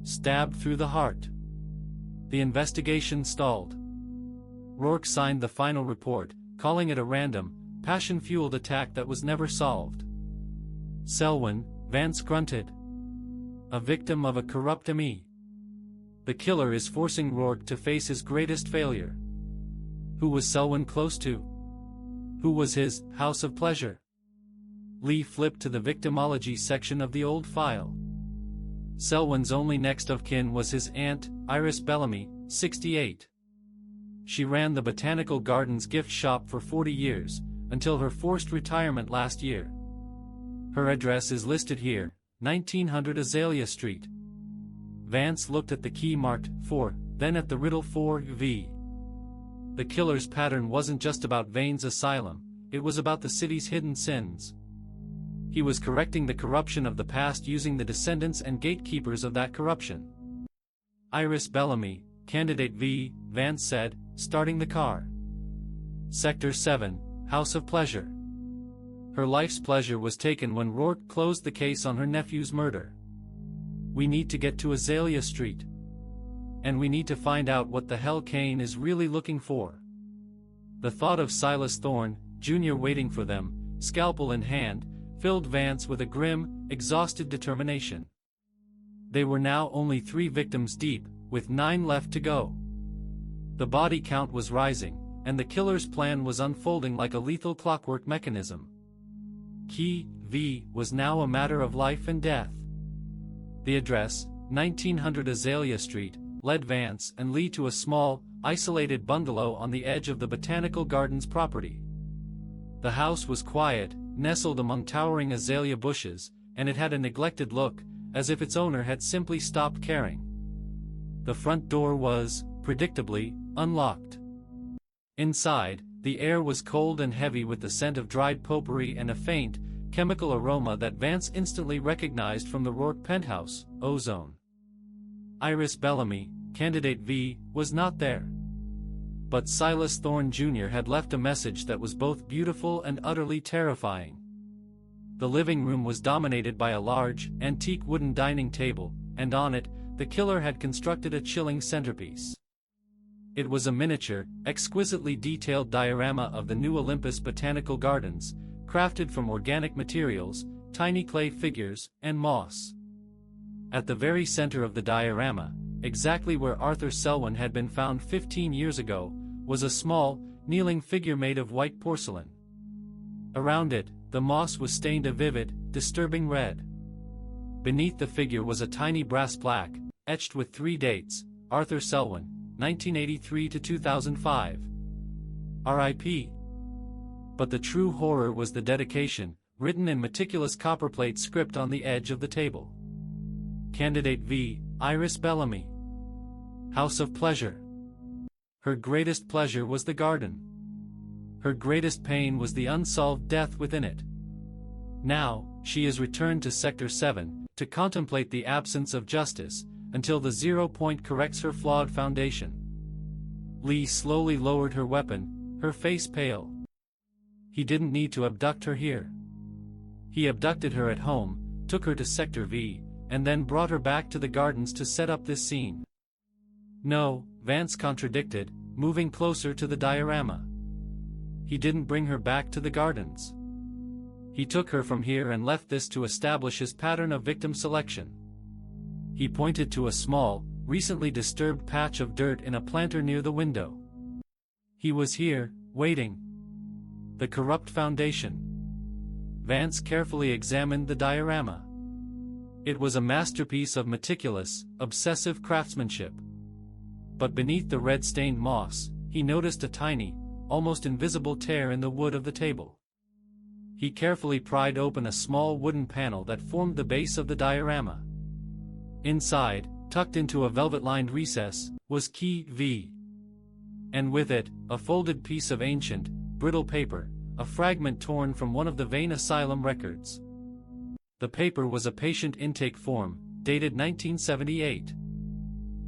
Stabbed through the heart. The investigation stalled. Rourke signed the final report, calling it a random, passion-fueled attack that was never solved. Selwyn, Vance grunted. A victim of a corrupt ME. The killer is forcing Rourke to face his greatest failure. Who was Selwyn close to? Who was his house of pleasure? Lee flipped to the victimology section of the old file. Selwyn's only next of kin was his aunt, Iris Bellamy, 68. She ran the Botanical Gardens gift shop for 40 years, until her forced retirement last year. Her address is listed here, 1900 Azalea Street. Vance looked at the key marked 4, then at the riddle 4V. The killer's pattern wasn't just about Vane's Asylum, it was about the city's hidden sins. He was correcting the corruption of the past using the descendants and gatekeepers of that corruption. Iris Bellamy, Candidate V, Vance said, starting the car. Sector 7, House of Pleasure. Her life's pleasure was taken when Rourke closed the case on her nephew's murder. We need to get to Azalea Street. And we need to find out what the hell Kane is really looking for. The thought of Silas Thorne, Jr. waiting for them, scalpel in hand, filled Vance with a grim, exhausted determination. They were now only 3 victims deep, with 9 left to go. The body count was rising, and the killer's plan was unfolding like a lethal clockwork mechanism. Key V was now a matter of life and death. The address, 1900 Azalea Street, led Vance and Lee to a small, isolated bungalow on the edge of the Botanical Gardens property. The house was quiet, nestled among towering azalea bushes, and it had a neglected look, as if its owner had simply stopped caring. The front door was, predictably, unlocked. Inside, the air was cold and heavy with the scent of dried potpourri and a faint, chemical aroma that Vance instantly recognized from the Rourke penthouse, ozone. Iris Bellamy, Candidate V, was not there. But Silas Thorne Jr. had left a message that was both beautiful and utterly terrifying. The living room was dominated by a large, antique wooden dining table, and on it, the killer had constructed a chilling centerpiece. It was a miniature, exquisitely detailed diorama of the New Olympus Botanical Gardens, crafted from organic materials, tiny clay figures, and moss. At the very center of the diorama, exactly where Arthur Selwyn had been found 15 years ago, was a small, kneeling figure made of white porcelain. Around it, the moss was stained a vivid, disturbing red. Beneath the figure was a tiny brass plaque, etched with 3 dates, Arthur Selwyn, 1983 to 2005. R.I.P. But the true horror was the dedication, written in meticulous copperplate script on the edge of the table. Candidate V, Iris Bellamy. House of Pleasure. Her greatest pleasure was the garden. Her greatest pain was the unsolved death within it. Now, she is returned to Sector 7, to contemplate the absence of justice, until the 0 point corrects her flawed foundation. Lee slowly lowered her weapon, her face pale. He didn't need to abduct her here. He abducted her at home, took her to Sector V, and then brought her back to the gardens to set up this scene. No, Vance contradicted, moving closer to the diorama. He didn't bring her back to the gardens. He took her from here and left this to establish his pattern of victim selection. He pointed to a small, recently disturbed patch of dirt in a planter near the window. He was here, waiting. The corrupt foundation. Vance carefully examined the diorama. It was a masterpiece of meticulous, obsessive craftsmanship. But beneath the red-stained moss, he noticed a tiny, almost invisible tear in the wood of the table. He carefully pried open a small wooden panel that formed the base of the diorama. Inside, tucked into a velvet-lined recess, was key V. And with it, a folded piece of ancient, brittle paper, a fragment torn from one of the Vane Asylum records. The paper was a patient intake form, dated 1978.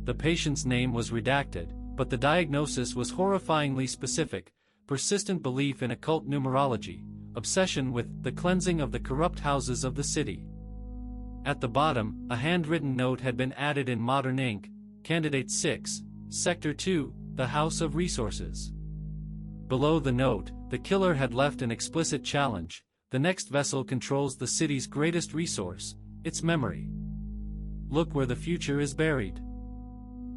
The patient's name was redacted, but the diagnosis was horrifyingly specific: persistent belief in occult numerology, obsession with the cleansing of the corrupt houses of the city. At the bottom, a handwritten note had been added in modern ink: Candidate 6, Sector 2, the House of Resources. Below the note, the killer had left an explicit challenge: the next vessel controls the city's greatest resource, its memory. look where the future is buried.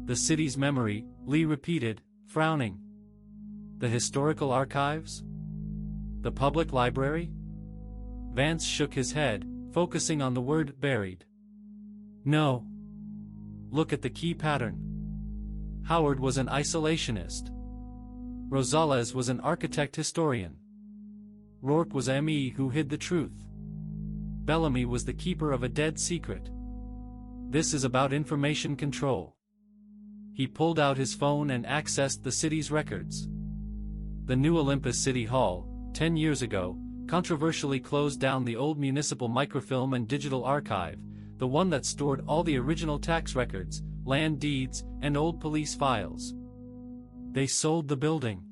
The city's memory, Lee repeated, frowning. The historical archives? The public library? Vance shook his head, focusing on the word buried. No. Look at the key pattern. Howard was an isolationist. Rosales was an architect-historian. Rourke was a ME who hid the truth. Bellamy was the keeper of a dead secret. This is about information control. He pulled out his phone and accessed the city's records. The new Olympus City Hall, 10 years ago, controversially closed down the old municipal microfilm and digital archive, the one that stored all the original tax records, land deeds, and old police files. They sold the building.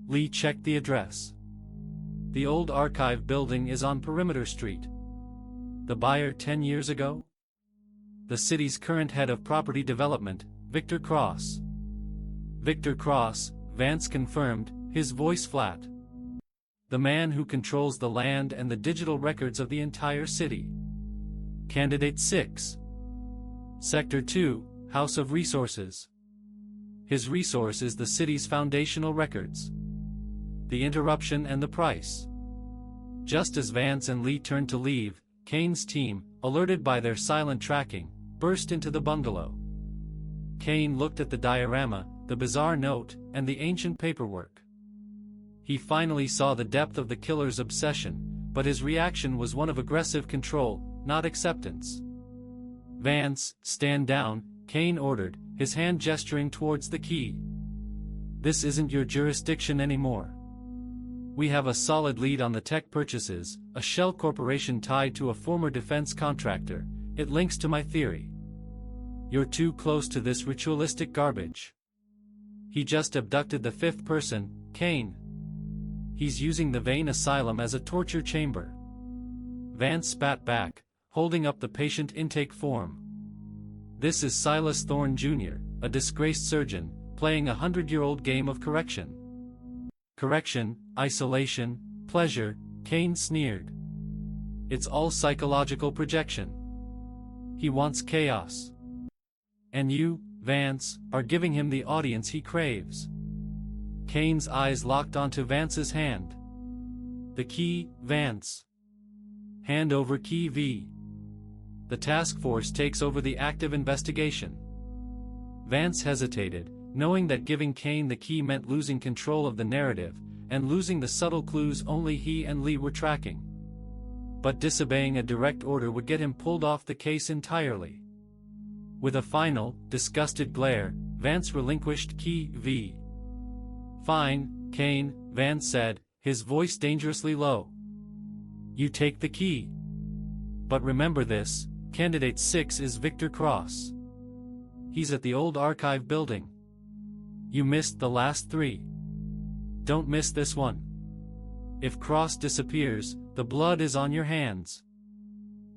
Lee checked the address. The old archive building is on Perimeter Street. The buyer 10 years ago? The city's current head of property development, Victor Cross. Victor Cross, Vance confirmed, his voice flat. The man who controls the land and the digital records of the entire city. Candidate 6. Sector 2, House of Resources. His resource is the city's foundational records. The interruption and the price. Just as Vance and Lee turned to leave, Kane's team, alerted by their silent tracking, burst into the bungalow. Kane looked at the diorama, the bizarre note, and the ancient paperwork. He finally saw the depth of the killer's obsession, but his reaction was one of aggressive control, not acceptance. Vance, stand down, Kane ordered, his hand gesturing towards the key. This isn't your jurisdiction anymore. We have a solid lead on the tech purchases, a shell corporation tied to a former defense contractor. It links to my theory. You're too close to this ritualistic garbage. He just abducted the fifth person, Kane. He's using the Vane Asylum as a torture chamber. Vance spat back, holding up the patient intake form. This is Silas Thorne Jr., a disgraced surgeon, playing a 100-year-old game of correction. Correction, isolation, pleasure, Kane sneered. It's all psychological projection. He wants chaos. And you, Vance, are giving him the audience he craves. Kane's eyes locked onto Vance's hand. The key, Vance. Hand over key V. The task force takes over the active investigation. Vance hesitated, knowing that giving Kane the key meant losing control of the narrative, and losing the subtle clues only he and Lee were tracking. But disobeying a direct order would get him pulled off the case entirely. With a final, disgusted glare, Vance relinquished key V. Fine, Kane, Vance said, his voice dangerously low. You take the key. But remember this, Candidate 6 is Victor Cross. He's at the old archive building. You missed the last 3. Don't miss this one. If Cross disappears, the blood is on your hands.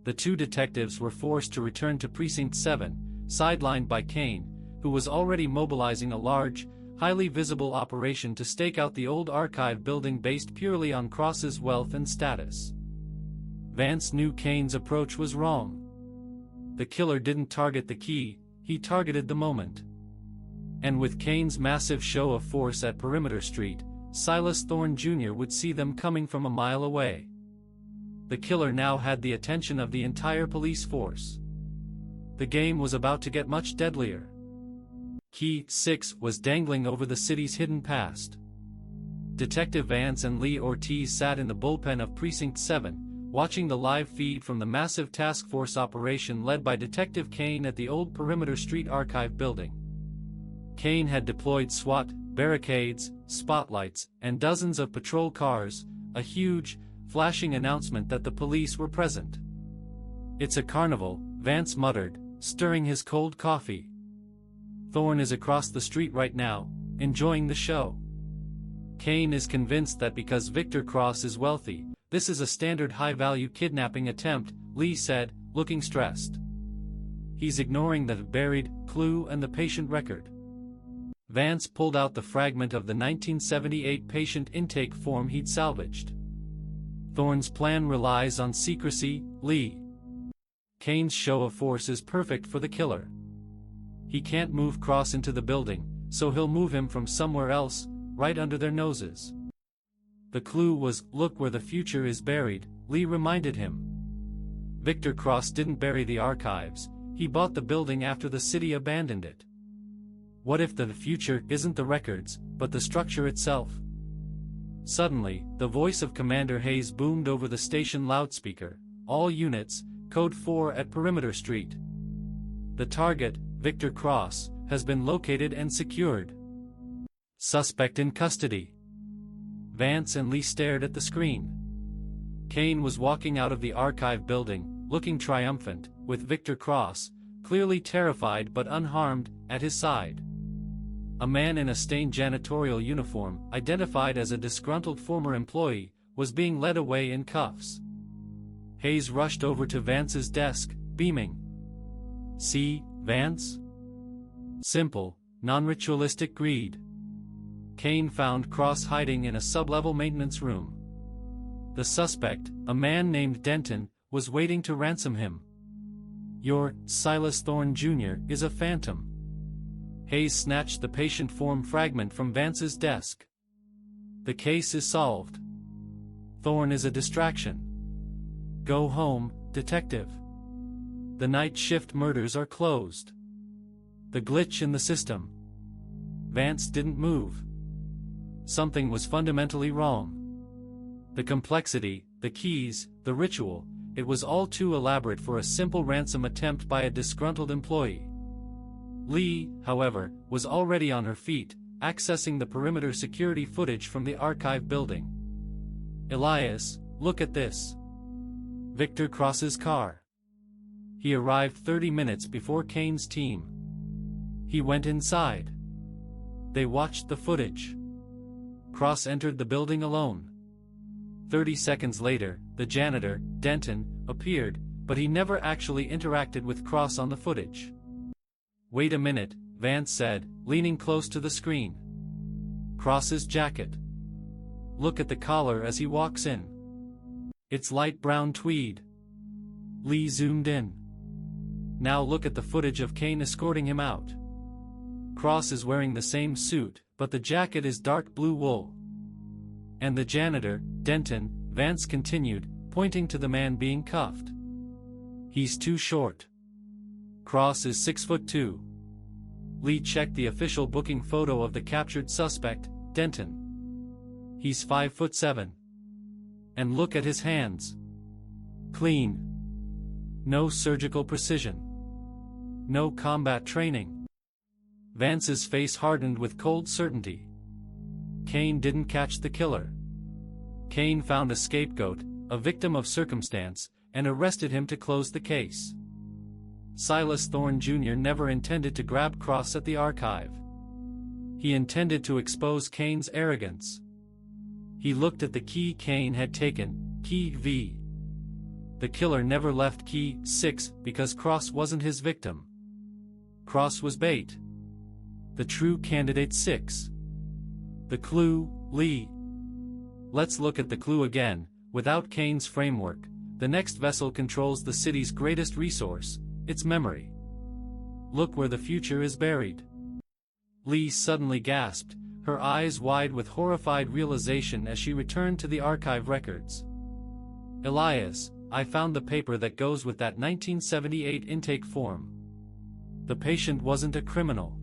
The 2 detectives were forced to return to Precinct 7, sidelined by Kane, who was already mobilizing a large, highly visible operation to stake out the old archive building based purely on Cross's wealth and status. Vance knew Kane's approach was wrong. The killer didn't target the key, he targeted the moment. And with Kane's massive show of force at Perimeter Street, Silas Thorne Jr. would see them coming from a mile away. The killer now had the attention of the entire police force. The game was about to get much deadlier. Key 6 was dangling over the city's hidden past. Detective Vance and Lee Ortiz sat in the bullpen of Precinct 7, watching the live feed from the massive task force operation led by Detective Kane at the old Perimeter Street archive building. Kane had deployed SWAT, barricades, spotlights, and dozens of patrol cars, a huge, flashing announcement that the police were present. It's a carnival, Vance muttered, stirring his cold coffee. Thorne is across the street right now, enjoying the show. Kane is convinced that because Victor Cross is wealthy, this is a standard high-value kidnapping attempt, Lee said, looking stressed. He's ignoring the buried clue and the patient record. Vance pulled out the fragment of the 1978 patient intake form he'd salvaged. Thorne's plan relies on secrecy, Lee. Kane's show of force is perfect for the killer. He can't move Cross into the building, so he'll move him from somewhere else, right under their noses. The clue was, "Look where the future is buried," Lee reminded him. Victor Cross didn't bury the archives, he bought the building after the city abandoned it. What if the future isn't the records, but the structure itself? Suddenly, the voice of Commander Hayes boomed over the station loudspeaker. "All units, Code 4 at Perimeter Street. The target, Victor Cross, has been located and secured. Suspect in custody." Vance and Lee stared at the screen. Kane was walking out of the archive building, looking triumphant, with Victor Cross, clearly terrified but unharmed, at his side. A man in a stained janitorial uniform, identified as a disgruntled former employee, was being led away in cuffs. Hayes rushed over to Vance's desk, beaming. "See, Vance? Simple, non-ritualistic greed." Kane found Cross hiding in a sub-level maintenance room. The suspect, a man named Denton, was waiting to ransom him. "Your Silas Thorne Jr. is a phantom." Hayes snatched the patient form fragment from Vance's desk. "The case is solved. Thorne is a distraction. Go home, detective. The night shift murders are closed." The glitch in the system. Vance didn't move. Something was fundamentally wrong. The complexity, the keys, the ritual, it was all too elaborate for a simple ransom attempt by a disgruntled employee. Lee, however, was already on her feet, accessing the perimeter security footage from the archive building. "Elias, look at this. Victor Cross's car. He arrived 30 minutes before Kane's team. He went inside. They watched the footage. Cross entered the building alone. 30 seconds later, the janitor, Denton, appeared, but he never actually interacted with Cross on the footage." "Wait a minute," Vance said, leaning close to the screen. "Cross's jacket. Look at the collar as he walks in. It's light brown tweed." Lee zoomed in. "Now look at the footage of Kane escorting him out. Cross is wearing the same suit, but the jacket is dark blue wool. And the janitor, Denton," Vance continued, pointing to the man being cuffed. "He's too short. Cross is 6'2". Lee checked the official booking photo of the captured suspect, Denton. "He's 5'7". And look at his hands. Clean. No surgical precision. No combat training." Vance's face hardened with cold certainty. Kane didn't catch the killer. Kane found a scapegoat, a victim of circumstance, and arrested him to close the case. Silas Thorne Jr. never intended to grab Cross at the archive. He intended to expose Kane's arrogance. He looked at the key Kane had taken, key V. The killer never left key 6 because Cross wasn't his victim. Cross was bait. The true candidate 6. The clue, Lee. Let's look at the clue again. Without Kane's framework, the next vessel controls the city's greatest resource, its memory. Look where the future is buried. Lee suddenly gasped, her eyes wide with horrified realization as she returned to the archive records. "Elias, I found the paper that goes with that 1978 intake form. The patient wasn't a criminal.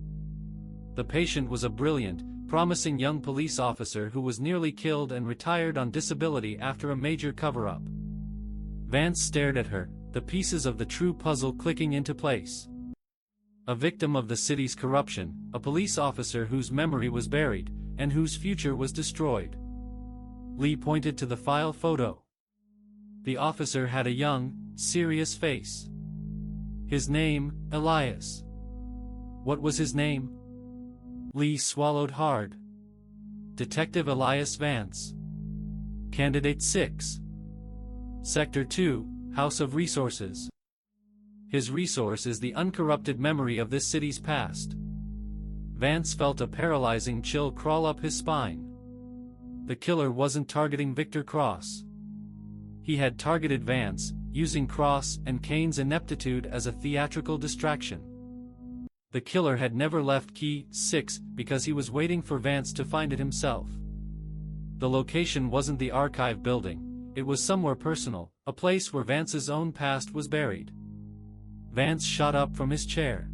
The patient was a brilliant, promising young police officer who was nearly killed and retired on disability after a major cover-up." Vance stared at her, the pieces of the true puzzle clicking into place. A victim of the city's corruption, a police officer whose memory was buried, and whose future was destroyed. Lee pointed to the file photo. The officer had a young, serious face. His name, Elias. What was his name? Lee swallowed hard. Detective Elias Vance. Candidate 6. Sector 2, House of Resources. His resource is the uncorrupted memory of this city's past. Vance felt a paralyzing chill crawl up his spine. The killer wasn't targeting Victor Cross. He had targeted Vance, using Cross and Kane's ineptitude as a theatrical distraction. The killer had never left Key 6 because he was waiting for Vance to find it himself. The location wasn't the archive building, it was somewhere personal, a place where Vance's own past was buried. Vance shot up from his chair.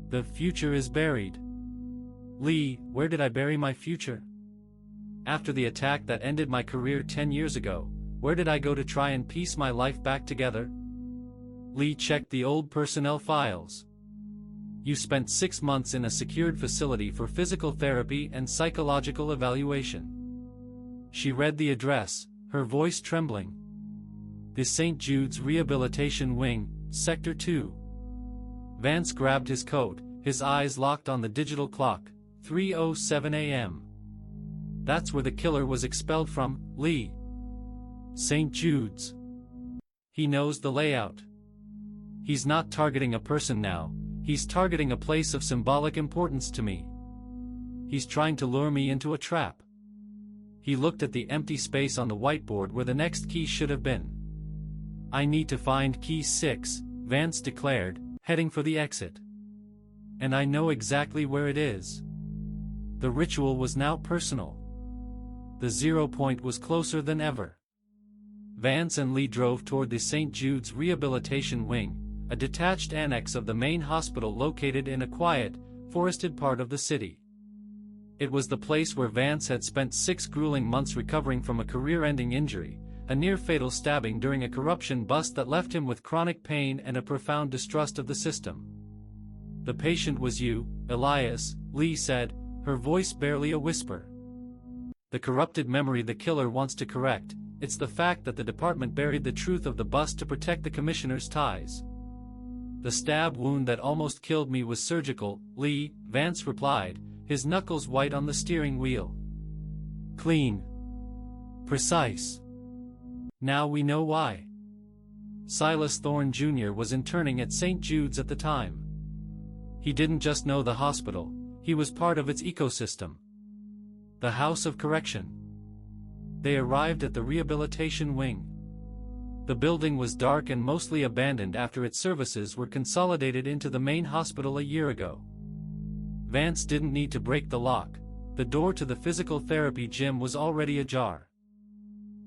The future is buried. Lee, where did I bury my future? After the attack that ended my career 10 years ago, where did I go to try and piece my life back together? Lee checked the old personnel files. You spent 6 months in a secured facility for physical therapy and psychological evaluation. She read the address, her voice trembling. The St. Jude's Rehabilitation Wing, Sector 2. Vance grabbed his coat, his eyes locked on the digital clock, 3:07 a.m. That's where the killer was expelled from, Lee. St. Jude's. He knows the layout. He's not targeting a person now, he's targeting a place of symbolic importance to me. He's trying to lure me into a trap. He looked at the empty space on the whiteboard where the next key should have been. I need to find key 6, Vance declared, heading for the exit. And I know exactly where it is. The ritual was now personal. The 0 point was closer than ever. Vance and Lee drove toward the St. Jude's Rehabilitation Wing, a detached annex of the main hospital located in a quiet, forested part of the city. It was the place where Vance had spent 6 grueling months recovering from a career-ending injury, a near-fatal stabbing during a corruption bust that left him with chronic pain and a profound distrust of the system. The patient was you, Elias, Lee said, her voice barely a whisper. The corrupted memory the killer wants to correct, it's the fact that the department buried the truth of the bust to protect the commissioner's ties. The stab wound that almost killed me was surgical, Lee, Vance replied, his knuckles white on the steering wheel. Clean. Precise. Now we know why. Silas Thorne Jr. was interning at St. Jude's at the time. He didn't just know the hospital, he was part of its ecosystem. The House of Correction. They arrived at the rehabilitation wing. The building was dark and mostly abandoned after its services were consolidated into the main hospital a year ago. Vance didn't need to break the lock, the door to the physical therapy gym was already ajar.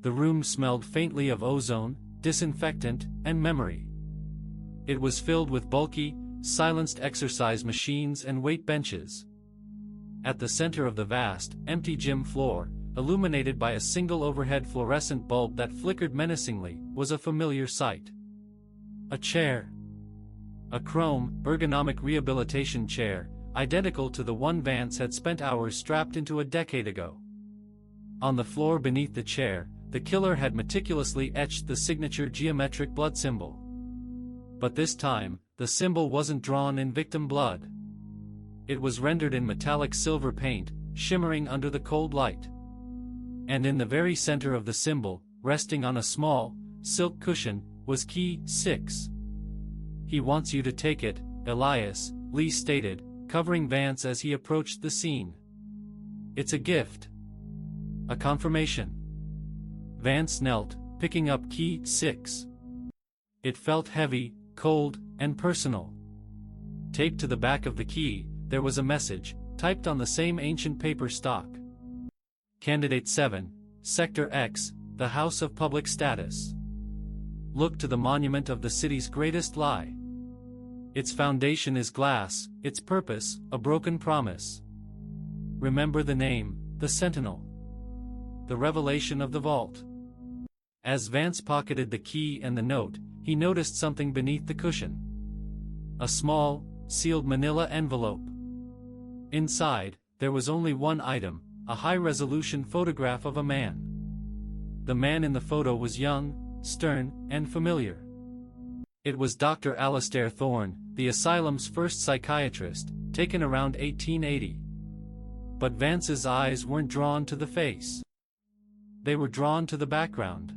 The room smelled faintly of ozone, disinfectant, and memory. It was filled with bulky, silenced exercise machines and weight benches. At the center of the vast, empty gym floor, illuminated by a single overhead fluorescent bulb that flickered menacingly, was a familiar sight. A chair. A chrome, ergonomic rehabilitation chair, identical to the one Vance had spent hours strapped into a decade ago. On the floor beneath the chair, the killer had meticulously etched the signature geometric blood symbol. But this time, the symbol wasn't drawn in victim blood. It was rendered in metallic silver paint, shimmering under the cold light. And in the very center of the symbol, resting on a small, silk cushion, was key 6. He wants you to take it, Elias, Lee stated, covering Vance as he approached the scene. It's a gift. A confirmation. Vance knelt, picking up key 6. It felt heavy, cold, and personal. Taped to the back of the key, there was a message, typed on the same ancient paper stock. Candidate 7, Sector X, the House of Public Status. Look to the monument of the city's greatest lie. Its foundation is glass, its purpose, a broken promise. Remember the name, the Sentinel. The revelation of the vault. As Vance pocketed the key and the note, he noticed something beneath the cushion. A small, sealed manila envelope. Inside, there was only one item, a high-resolution photograph of a man. The man in the photo was young, stern, and familiar. It was Dr. Alastair Thorne, the asylum's first psychiatrist, taken around 1880. But Vance's eyes weren't drawn to the face. They were drawn to the background.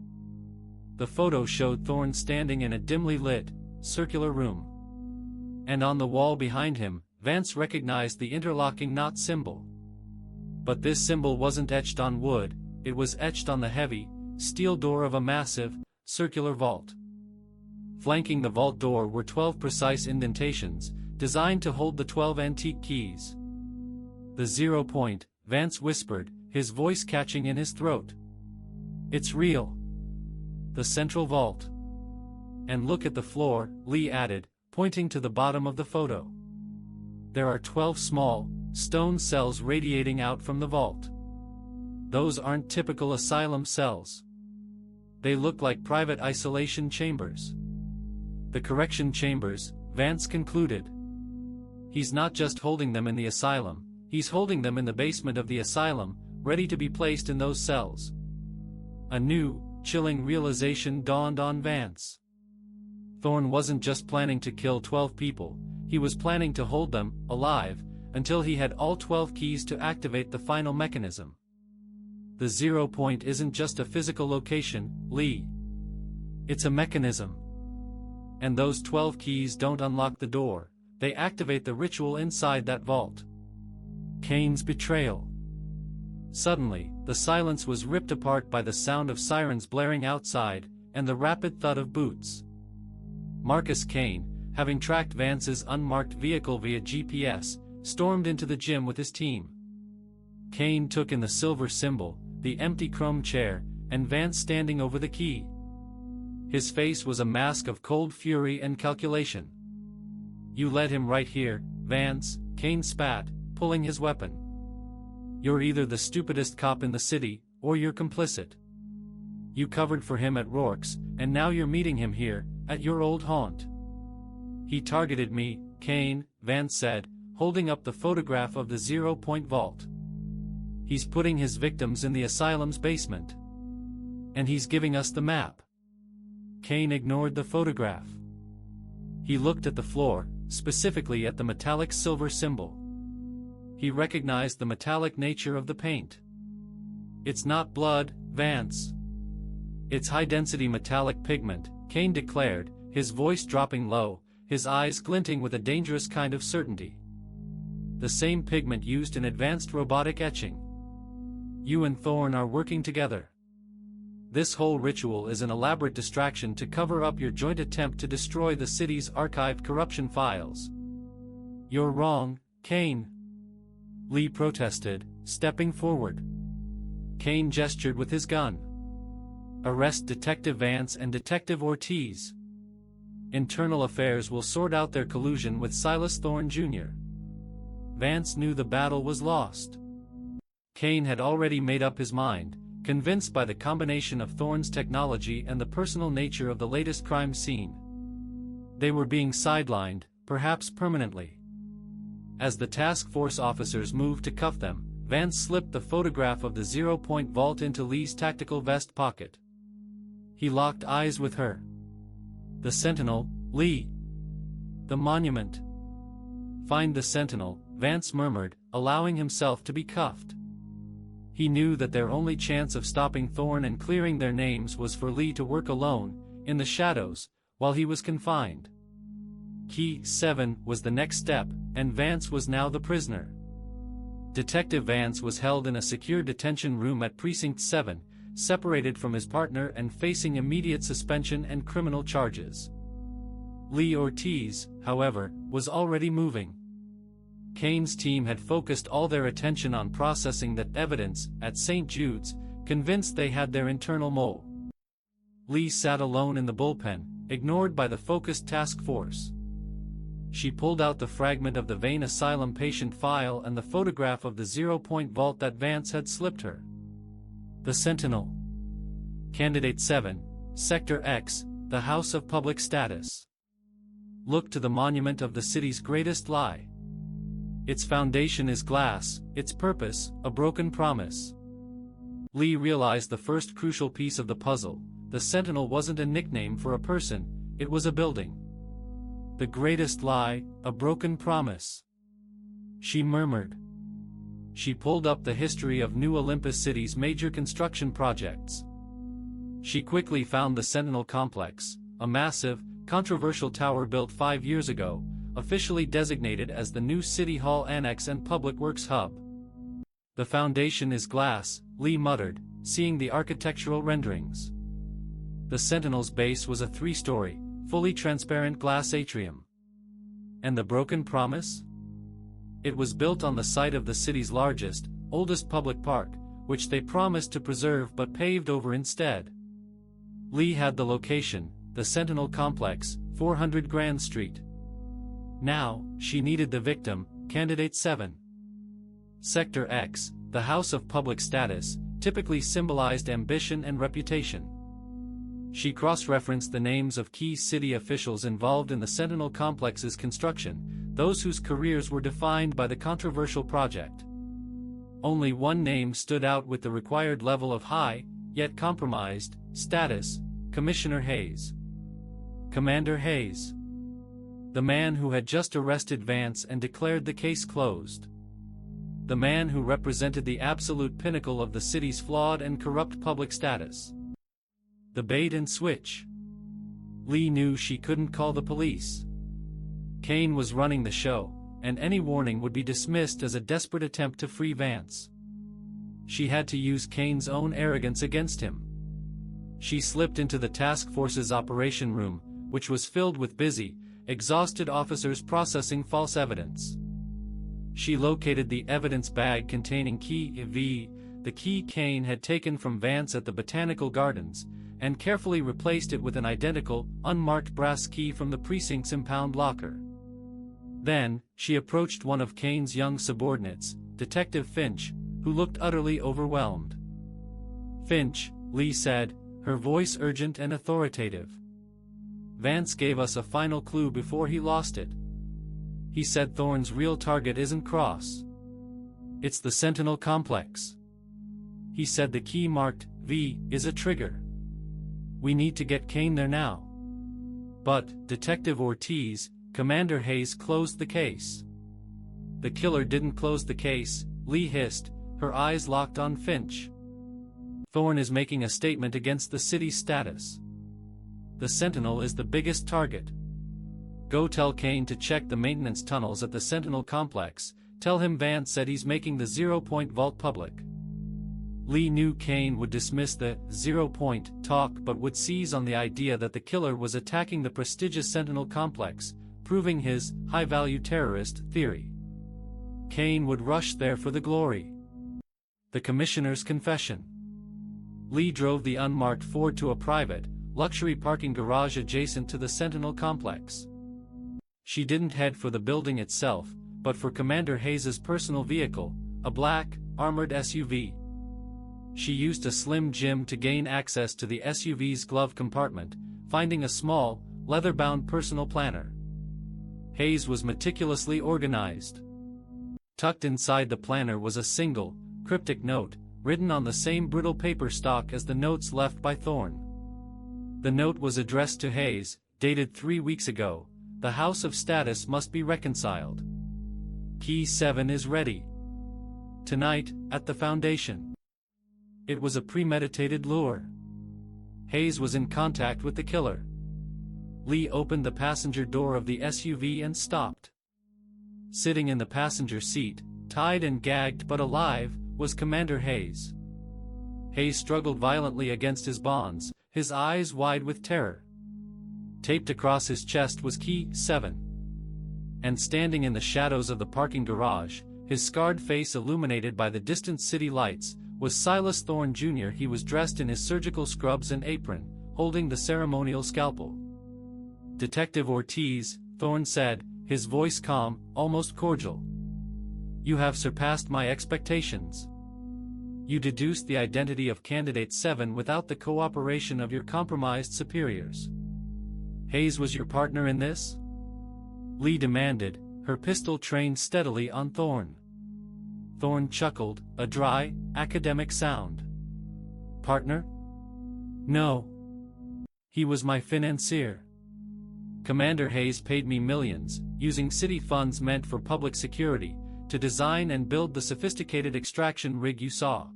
The photo showed Thorne standing in a dimly lit, circular room. And on the wall behind him, Vance recognized the interlocking knot symbol. But this symbol wasn't etched on wood, it was etched on the heavy, steel door of a massive, circular vault. Flanking the vault door were 12 precise indentations, designed to hold the 12 antique keys. "The 0 point," Vance whispered, his voice catching in his throat. "It's real. The central vault. And look at the floor," Lee added, pointing to the bottom of the photo. "There are 12 small, stone cells radiating out from the vault. Those aren't typical asylum cells. They look like private isolation chambers." "The correction chambers," Vance concluded. "He's not just holding them in the asylum, he's holding them in the basement of the asylum, ready to be placed in those cells." A new, chilling realization dawned on Vance. Thorne wasn't just planning to kill 12 people, he was planning to hold them, alive, until he had all 12 keys to activate the final mechanism. "The 0 point isn't just a physical location, Lee. It's a mechanism. And those 12 keys don't unlock the door, they activate the ritual inside that vault." Kane's betrayal. Suddenly, the silence was ripped apart by the sound of sirens blaring outside, and the rapid thud of boots. Marcus Kane, having tracked Vance's unmarked vehicle via GPS, stormed into the gym with his team. Kane took in the silver symbol, the empty chrome chair, and Vance standing over the key. His face was a mask of cold fury and calculation. "You led him right here, Vance," Kane spat, pulling his weapon. "You're either the stupidest cop in the city, or you're complicit. You covered for him at Rourke's, and now you're meeting him here, at your old haunt." "He targeted me, Kane," Vance said, holding up the photograph of the 0 point vault. "He's putting his victims in the asylum's basement. And he's giving us the map." Kane ignored the photograph. He looked at the floor, specifically at the metallic silver symbol. He recognized the metallic nature of the paint. "It's not blood, Vance. It's high-density metallic pigment," Kane declared, his voice dropping low, his eyes glinting with a dangerous kind of certainty. "The same pigment used in advanced robotic etching. You and Thorne are working together. This whole ritual is an elaborate distraction to cover up your joint attempt to destroy the city's archived corruption files." "You're wrong, Kane," Lee protested, stepping forward. Kane gestured with his gun. "Arrest Detective Vance and Detective Ortiz. Internal Affairs will sort out their collusion with Silas Thorne Jr." Vance knew the battle was lost. Kane had already made up his mind, convinced by the combination of Thorne's technology and the personal nature of the latest crime scene. They were being sidelined, perhaps permanently. As the task force officers moved to cuff them, Vance slipped the photograph of the 0 point vault into Lee's tactical vest pocket. He locked eyes with her. "The Sentinel, Lee. The monument." "Find the Sentinel," Vance murmured, allowing himself to be cuffed. He knew that their only chance of stopping Thorne and clearing their names was for Lee to work alone, in the shadows, while he was confined. Key 7 was the next step, and Vance was now the prisoner. Detective Vance was held in a secure detention room at Precinct 7, separated from his partner and facing immediate suspension and criminal charges. Lee Ortiz, however, was already moving. Kane's team had focused all their attention on processing that evidence at St. Jude's, convinced they had their internal mole. Lee sat alone in the bullpen, ignored by the focused task force. She pulled out the fragment of the Vane Asylum patient file and the photograph of the 0 point vault that Vance had slipped her. "The Sentinel. Candidate 7, Sector X, the House of Public Status. Look to the monument of the city's greatest lie. Its foundation is glass, its purpose, a broken promise." Lee realized the first crucial piece of the puzzle: the Sentinel wasn't a nickname for a person, it was a building. "The greatest lie, a broken promise," she murmured. She pulled up the history of New Olympus City's major construction projects. She quickly found the Sentinel Complex, a massive, controversial tower built 5 years ago, officially designated as the new City Hall Annex and Public Works Hub. "The foundation is glass," Lee muttered, seeing the architectural renderings. The Sentinel's base was a 3-story, fully transparent glass atrium. And the broken promise? It was built on the site of the city's largest, oldest public park, which they promised to preserve but paved over instead. Lee had the location, the Sentinel Complex, 400 Grand Street. Now, she needed the victim, Candidate 7. Sector X, the house of public status, typically symbolized ambition and reputation. She cross-referenced the names of key city officials involved in the Sentinel Complex's construction, those whose careers were defined by the controversial project. Only one name stood out with the required level of high, yet compromised, status: Commissioner Hayes. Commander Hayes. The man who had just arrested Vance and declared the case closed. The man who represented the absolute pinnacle of the city's flawed and corrupt public status. The bait and switch. Lee knew she couldn't call the police. Kane was running the show, and any warning would be dismissed as a desperate attempt to free Vance. She had to use Kane's own arrogance against him. She slipped into the task force's operation room, which was filled with busy, exhausted officers processing false evidence. She located the evidence bag containing key V, the key Kane had taken from Vance at the Botanical Gardens, and carefully replaced it with an identical, unmarked brass key from the precinct's impound locker. Then, she approached one of Kane's young subordinates, Detective Finch, who looked utterly overwhelmed. "Finch," Lee said, her voice urgent and authoritative. "Vance gave us a final clue before he lost it. He said Thorne's real target isn't Cross. It's the Sentinel Complex. He said the key marked V is a trigger. We need to get Kane there now." But, Detective Ortiz, Commander Hayes closed the case. "The killer didn't close the case," Lee hissed, her eyes locked on Finch. "Thorne is making a statement against the city's status. The Sentinel is the biggest target. Go tell Kane to check the maintenance tunnels at the Sentinel Complex, tell him Vance said he's making the zero-point vault public." Lee knew Kane would dismiss the zero-point talk but would seize on the idea that the killer was attacking the prestigious Sentinel Complex, proving his high-value terrorist theory. Kane would rush there for the glory. The Commissioner's confession. Lee drove the unmarked Ford to a private, luxury parking garage adjacent to the Sentinel Complex. She didn't head for the building itself, but for Commander Hayes' personal vehicle, a black, armored SUV. She used a slim Jim to gain access to the SUV's glove compartment, finding a small, leather-bound personal planner. Hayes was meticulously organized. Tucked inside the planner was a single, cryptic note, written on the same brittle paper stock as the notes left by Thorne. The note was addressed to Hayes, dated 3 weeks ago. "The House of Status must be reconciled. Key 7 is ready. Tonight, at the Foundation." It was a premeditated lure. Hayes was in contact with the killer. Lee opened the passenger door of the SUV and stopped. Sitting in the passenger seat, tied and gagged but alive, was Commander Hayes. Hayes struggled violently against his bonds, his eyes wide with terror. Taped across his chest was Key 7. And standing in the shadows of the parking garage, his scarred face illuminated by the distant city lights, was Silas Thorne Jr. He was dressed in his surgical scrubs and apron, holding the ceremonial scalpel. "Detective Ortiz," Thorne said, his voice calm, almost cordial. "You have surpassed my expectations. You deduced the identity of Candidate 7 without the cooperation of your compromised superiors. Hayes was your partner in this?" Lee demanded, her pistol trained steadily on Thorne. Thorne chuckled, a dry, academic sound. "Partner? No. He was my financier. Commander Hayes paid me millions, using city funds meant for public security, to design and build the sophisticated extraction rig you saw.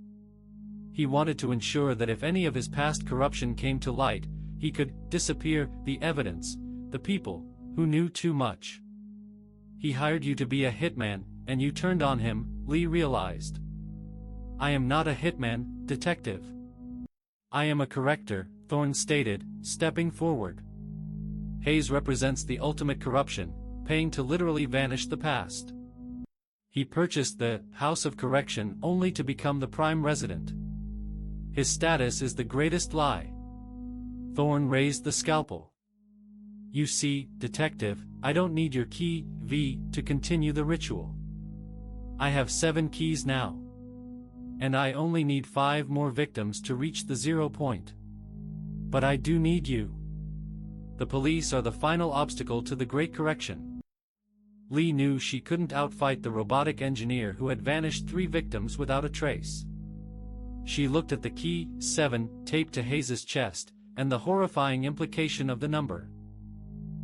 He wanted to ensure that if any of his past corruption came to light, he could disappear the evidence, the people who knew too much. He hired you to be a hitman, and you turned on him," Lee realized. "I am not a hitman, detective. I am a corrector," Thorne stated, stepping forward. Hayes represents the ultimate corruption, paying to literally vanish the past. He purchased the House of Correction only to become the prime resident. His status is the greatest lie. Thorne raised the scalpel. You see, detective, I don't need your key, V, to continue the ritual. I have 7 keys now. And I only need 5 more victims to reach the 0 point. But I do need you. The police are the final obstacle to the Great Correction. Lee knew she couldn't outfight the robotic engineer who had vanished 3 victims without a trace. She looked at the key, 7, taped to Hayes' chest, and the horrifying implication of the number.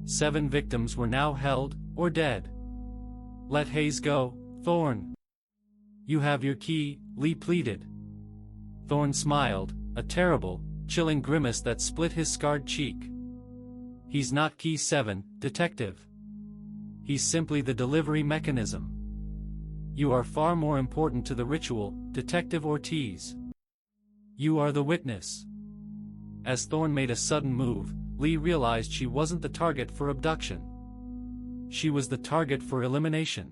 7 victims were now held, or dead. Let Hayes go, Thorne. You have your key, Lee pleaded. Thorne smiled, a terrible, chilling grimace that split his scarred cheek. He's not key 7, detective. He's simply the delivery mechanism. You are far more important to the ritual, Detective Ortiz. You are the witness. As Thorne made a sudden move, Lee realized she wasn't the target for abduction. She was the target for elimination.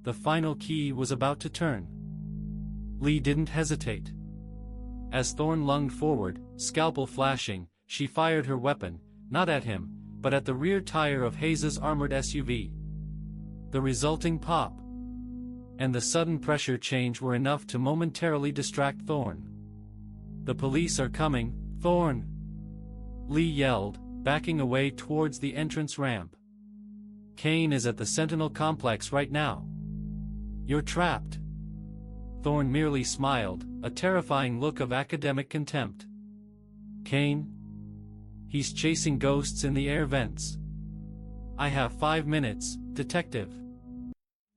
The final key was about to turn. Lee didn't hesitate. As Thorne lunged forward, scalpel flashing, she fired her weapon, not at him, but at the rear tire of Hayes' armored SUV. The resulting pop and the sudden pressure change were enough to momentarily distract Thorne. The police are coming, Thorne! Lee yelled, backing away towards the entrance ramp. Kane is at the Sentinel complex right now. You're trapped. Thorne merely smiled, a terrifying look of academic contempt. Kane? He's chasing ghosts in the air vents. I have 5 minutes, detective.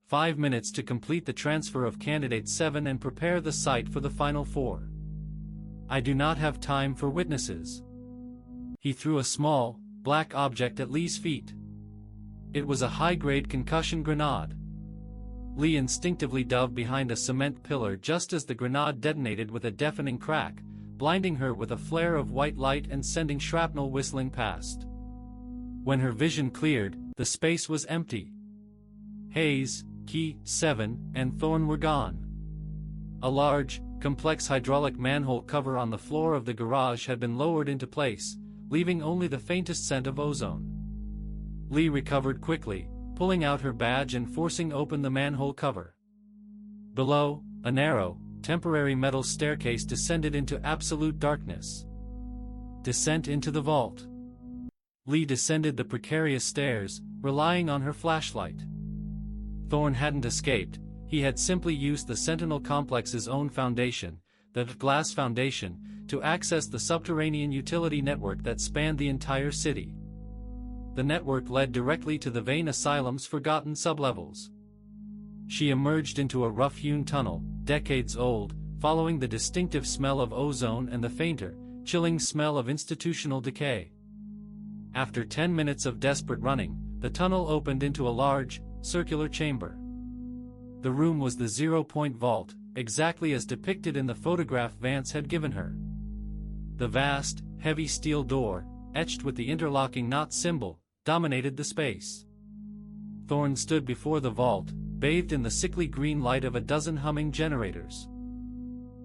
5 minutes to complete the transfer of Candidate 7 and prepare the site for the final 4. I do not have time for witnesses. He threw a small, black object at Lee's feet. It was a high-grade concussion grenade. Lee instinctively dove behind a cement pillar just as the grenade detonated with a deafening crack, blinding her with a flare of white light and sending shrapnel whistling past. When her vision cleared, the space was empty. Hayes, Key 7, and Thorne were gone. A large, complex hydraulic manhole cover on the floor of the garage had been lowered into place, leaving only the faintest scent of ozone. Lee recovered quickly, pulling out her badge and forcing open the manhole cover. Below, a narrow, temporary metal staircase descended into absolute darkness. Descent into the vault. Lee descended the precarious stairs, relying on her flashlight. Thorne hadn't escaped, he had simply used the Sentinel Complex's own foundation, the Glass Foundation, to access the subterranean utility network that spanned the entire city. The network led directly to the Vane Asylum's forgotten sublevels. She emerged into a rough-hewn tunnel, decades old, following the distinctive smell of ozone and the fainter, chilling smell of institutional decay. After 10 minutes of desperate running, the tunnel opened into a large, circular chamber. The room was the 0-point vault, exactly as depicted in the photograph Vance had given her. The vast, heavy steel door, etched with the interlocking knot symbol, dominated the space. Thorne stood before the vault, bathed in the sickly green light of a dozen humming generators.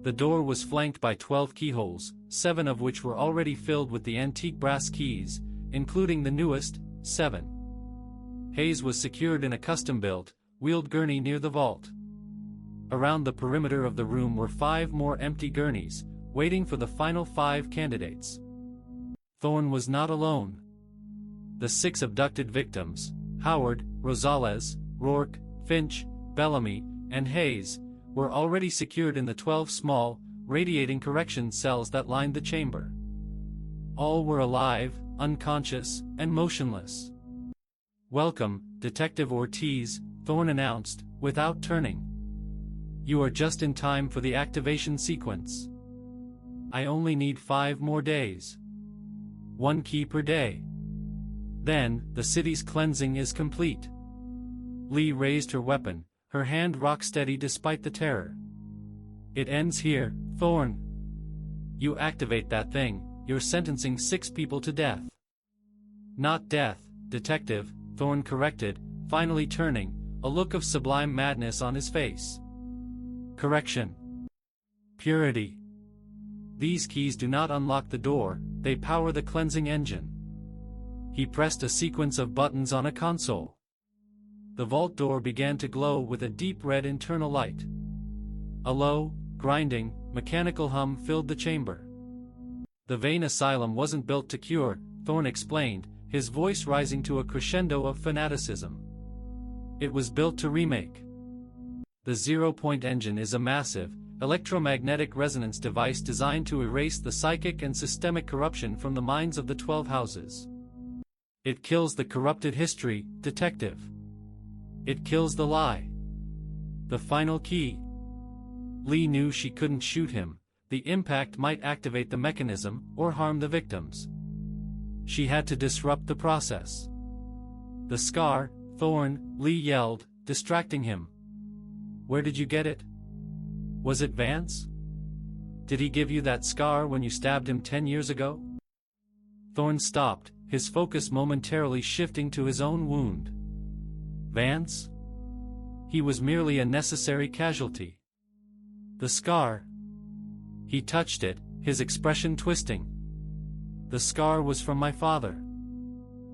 The door was flanked by 12 keyholes, 7 of which were already filled with the antique brass keys, including the newest, 7. Hayes was secured in a custom-built, wheeled gurney near the vault. Around the perimeter of the room were 5 more empty gurneys, waiting for the final 5 candidates. Thorne was not alone. The 6 abducted victims, Howard, Rosales, Rourke, Finch, Bellamy, and Hayes, were already secured in the 12 small, radiating correction cells that lined the chamber. All were alive, unconscious, and motionless. "Welcome, Detective Ortiz," Thorne announced, without turning. "You are just in time for the activation sequence. I only need 5 more days. 1 key per day. Then, the city's cleansing is complete." Lee raised her weapon, her hand rock-steady despite the terror. "It ends here, Thorne. You activate that thing, you're sentencing 6 people to death. Not death, detective, Thorne corrected, finally turning, a look of sublime madness on his face. Correction. Purity. These keys do not unlock the door, they power the cleansing engine. He pressed a sequence of buttons on a console. The vault door began to glow with a deep red internal light. A low, grinding, mechanical hum filled the chamber. The Vane Asylum wasn't built to cure, Thorne explained, his voice rising to a crescendo of fanaticism. It was built to remake. The zero-point engine is a massive, electromagnetic resonance device designed to erase the psychic and systemic corruption from the minds of the 12 houses. It kills the corrupted history, detective. It kills the lie. The final key. Lee knew she couldn't shoot him, the impact might activate the mechanism or harm the victims. She had to disrupt the process. The scar, Thorne, Lee yelled, distracting him. Where did you get it? Was it Vance? Did he give you that scar when you stabbed him 10 years ago? Thorne stopped, his focus momentarily shifting to his own wound. Vance? He was merely a necessary casualty. The scar. He touched it, his expression twisting. The scar was from my father.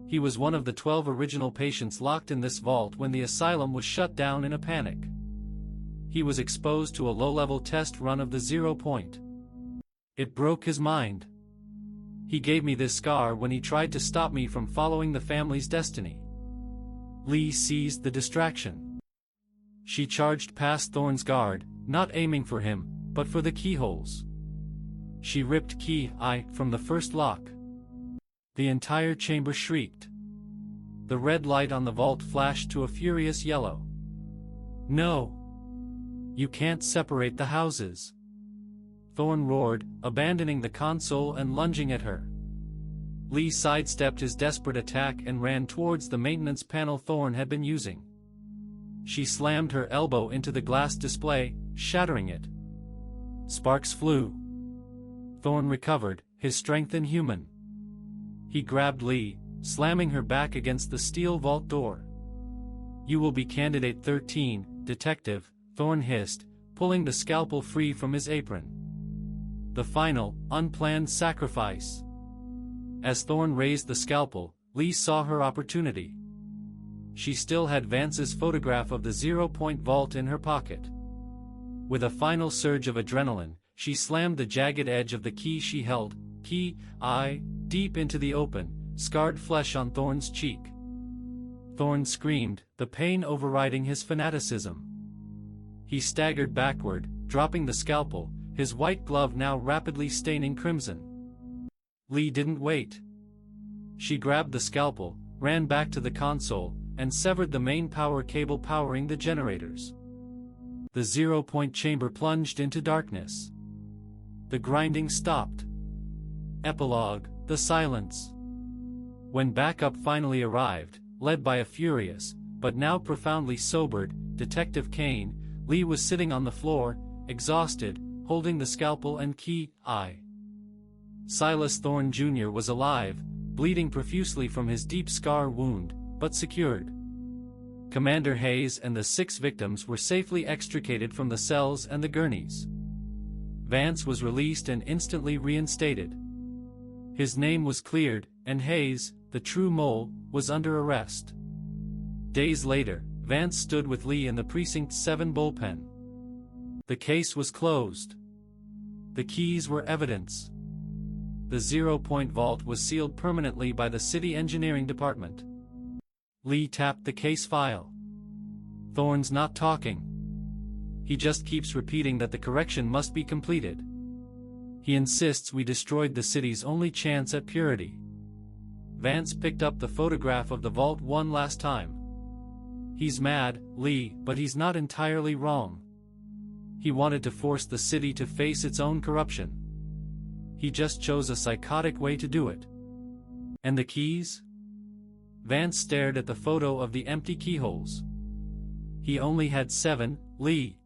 He was one of the 12 original patients locked in this vault when the asylum was shut down in a panic. He was exposed to a low-level test run of the 0 point. It broke his mind. He gave me this scar when he tried to stop me from following the family's destiny. Lee seized the distraction. She charged past Thorne's guard, not aiming for him, but for the keyholes. She ripped key I from the first lock. The entire chamber shrieked. The red light on the vault flashed to a furious yellow. No! You can't separate the houses! Thorne roared, abandoning the console and lunging at her. Lee sidestepped his desperate attack and ran towards the maintenance panel Thorne had been using. She slammed her elbow into the glass display, shattering it. Sparks flew. Thorne recovered, his strength inhuman. He grabbed Lee, slamming her back against the steel vault door. You will be Candidate 13, Detective, Thorne hissed, pulling the scalpel free from his apron. The final, unplanned sacrifice. As Thorne raised the scalpel, Lee saw her opportunity. She still had Vance's photograph of the 0 point vault in her pocket. With a final surge of adrenaline, she slammed the jagged edge of the key she held, key I, deep into the open, scarred flesh on Thorne's cheek. Thorne screamed, the pain overriding his fanaticism. He staggered backward, dropping the scalpel, his white glove now rapidly staining crimson. Lee didn't wait. She grabbed the scalpel, ran back to the console, and severed the main power cable powering the generators. The 0 point chamber plunged into darkness. The grinding stopped. Epilogue, the silence. When backup finally arrived, led by a furious, but now profoundly sobered, Detective Kane, Lee was sitting on the floor, exhausted, holding the scalpel and key I. Silas Thorne Jr. was alive, bleeding profusely from his deep scar wound, but secured. Commander Hayes and the 6 victims were safely extricated from the cells and the gurneys. Vance was released and instantly reinstated. His name was cleared, and Hayes, the true mole, was under arrest. Days later, Vance stood with Lee in the Precinct 7 bullpen. The case was closed. The keys were evidence. The 0 point vault was sealed permanently by the city engineering department. Lee tapped the case file. Thorne's not talking. He just keeps repeating that the correction must be completed. He insists we destroyed the city's only chance at purity. Vance picked up the photograph of the vault one last time. He's mad, Lee, but he's not entirely wrong. He wanted to force the city to face its own corruption. He just chose a psychotic way to do it. And the keys? Vance stared at the photo of the empty keyholes. He only had 7, Lee.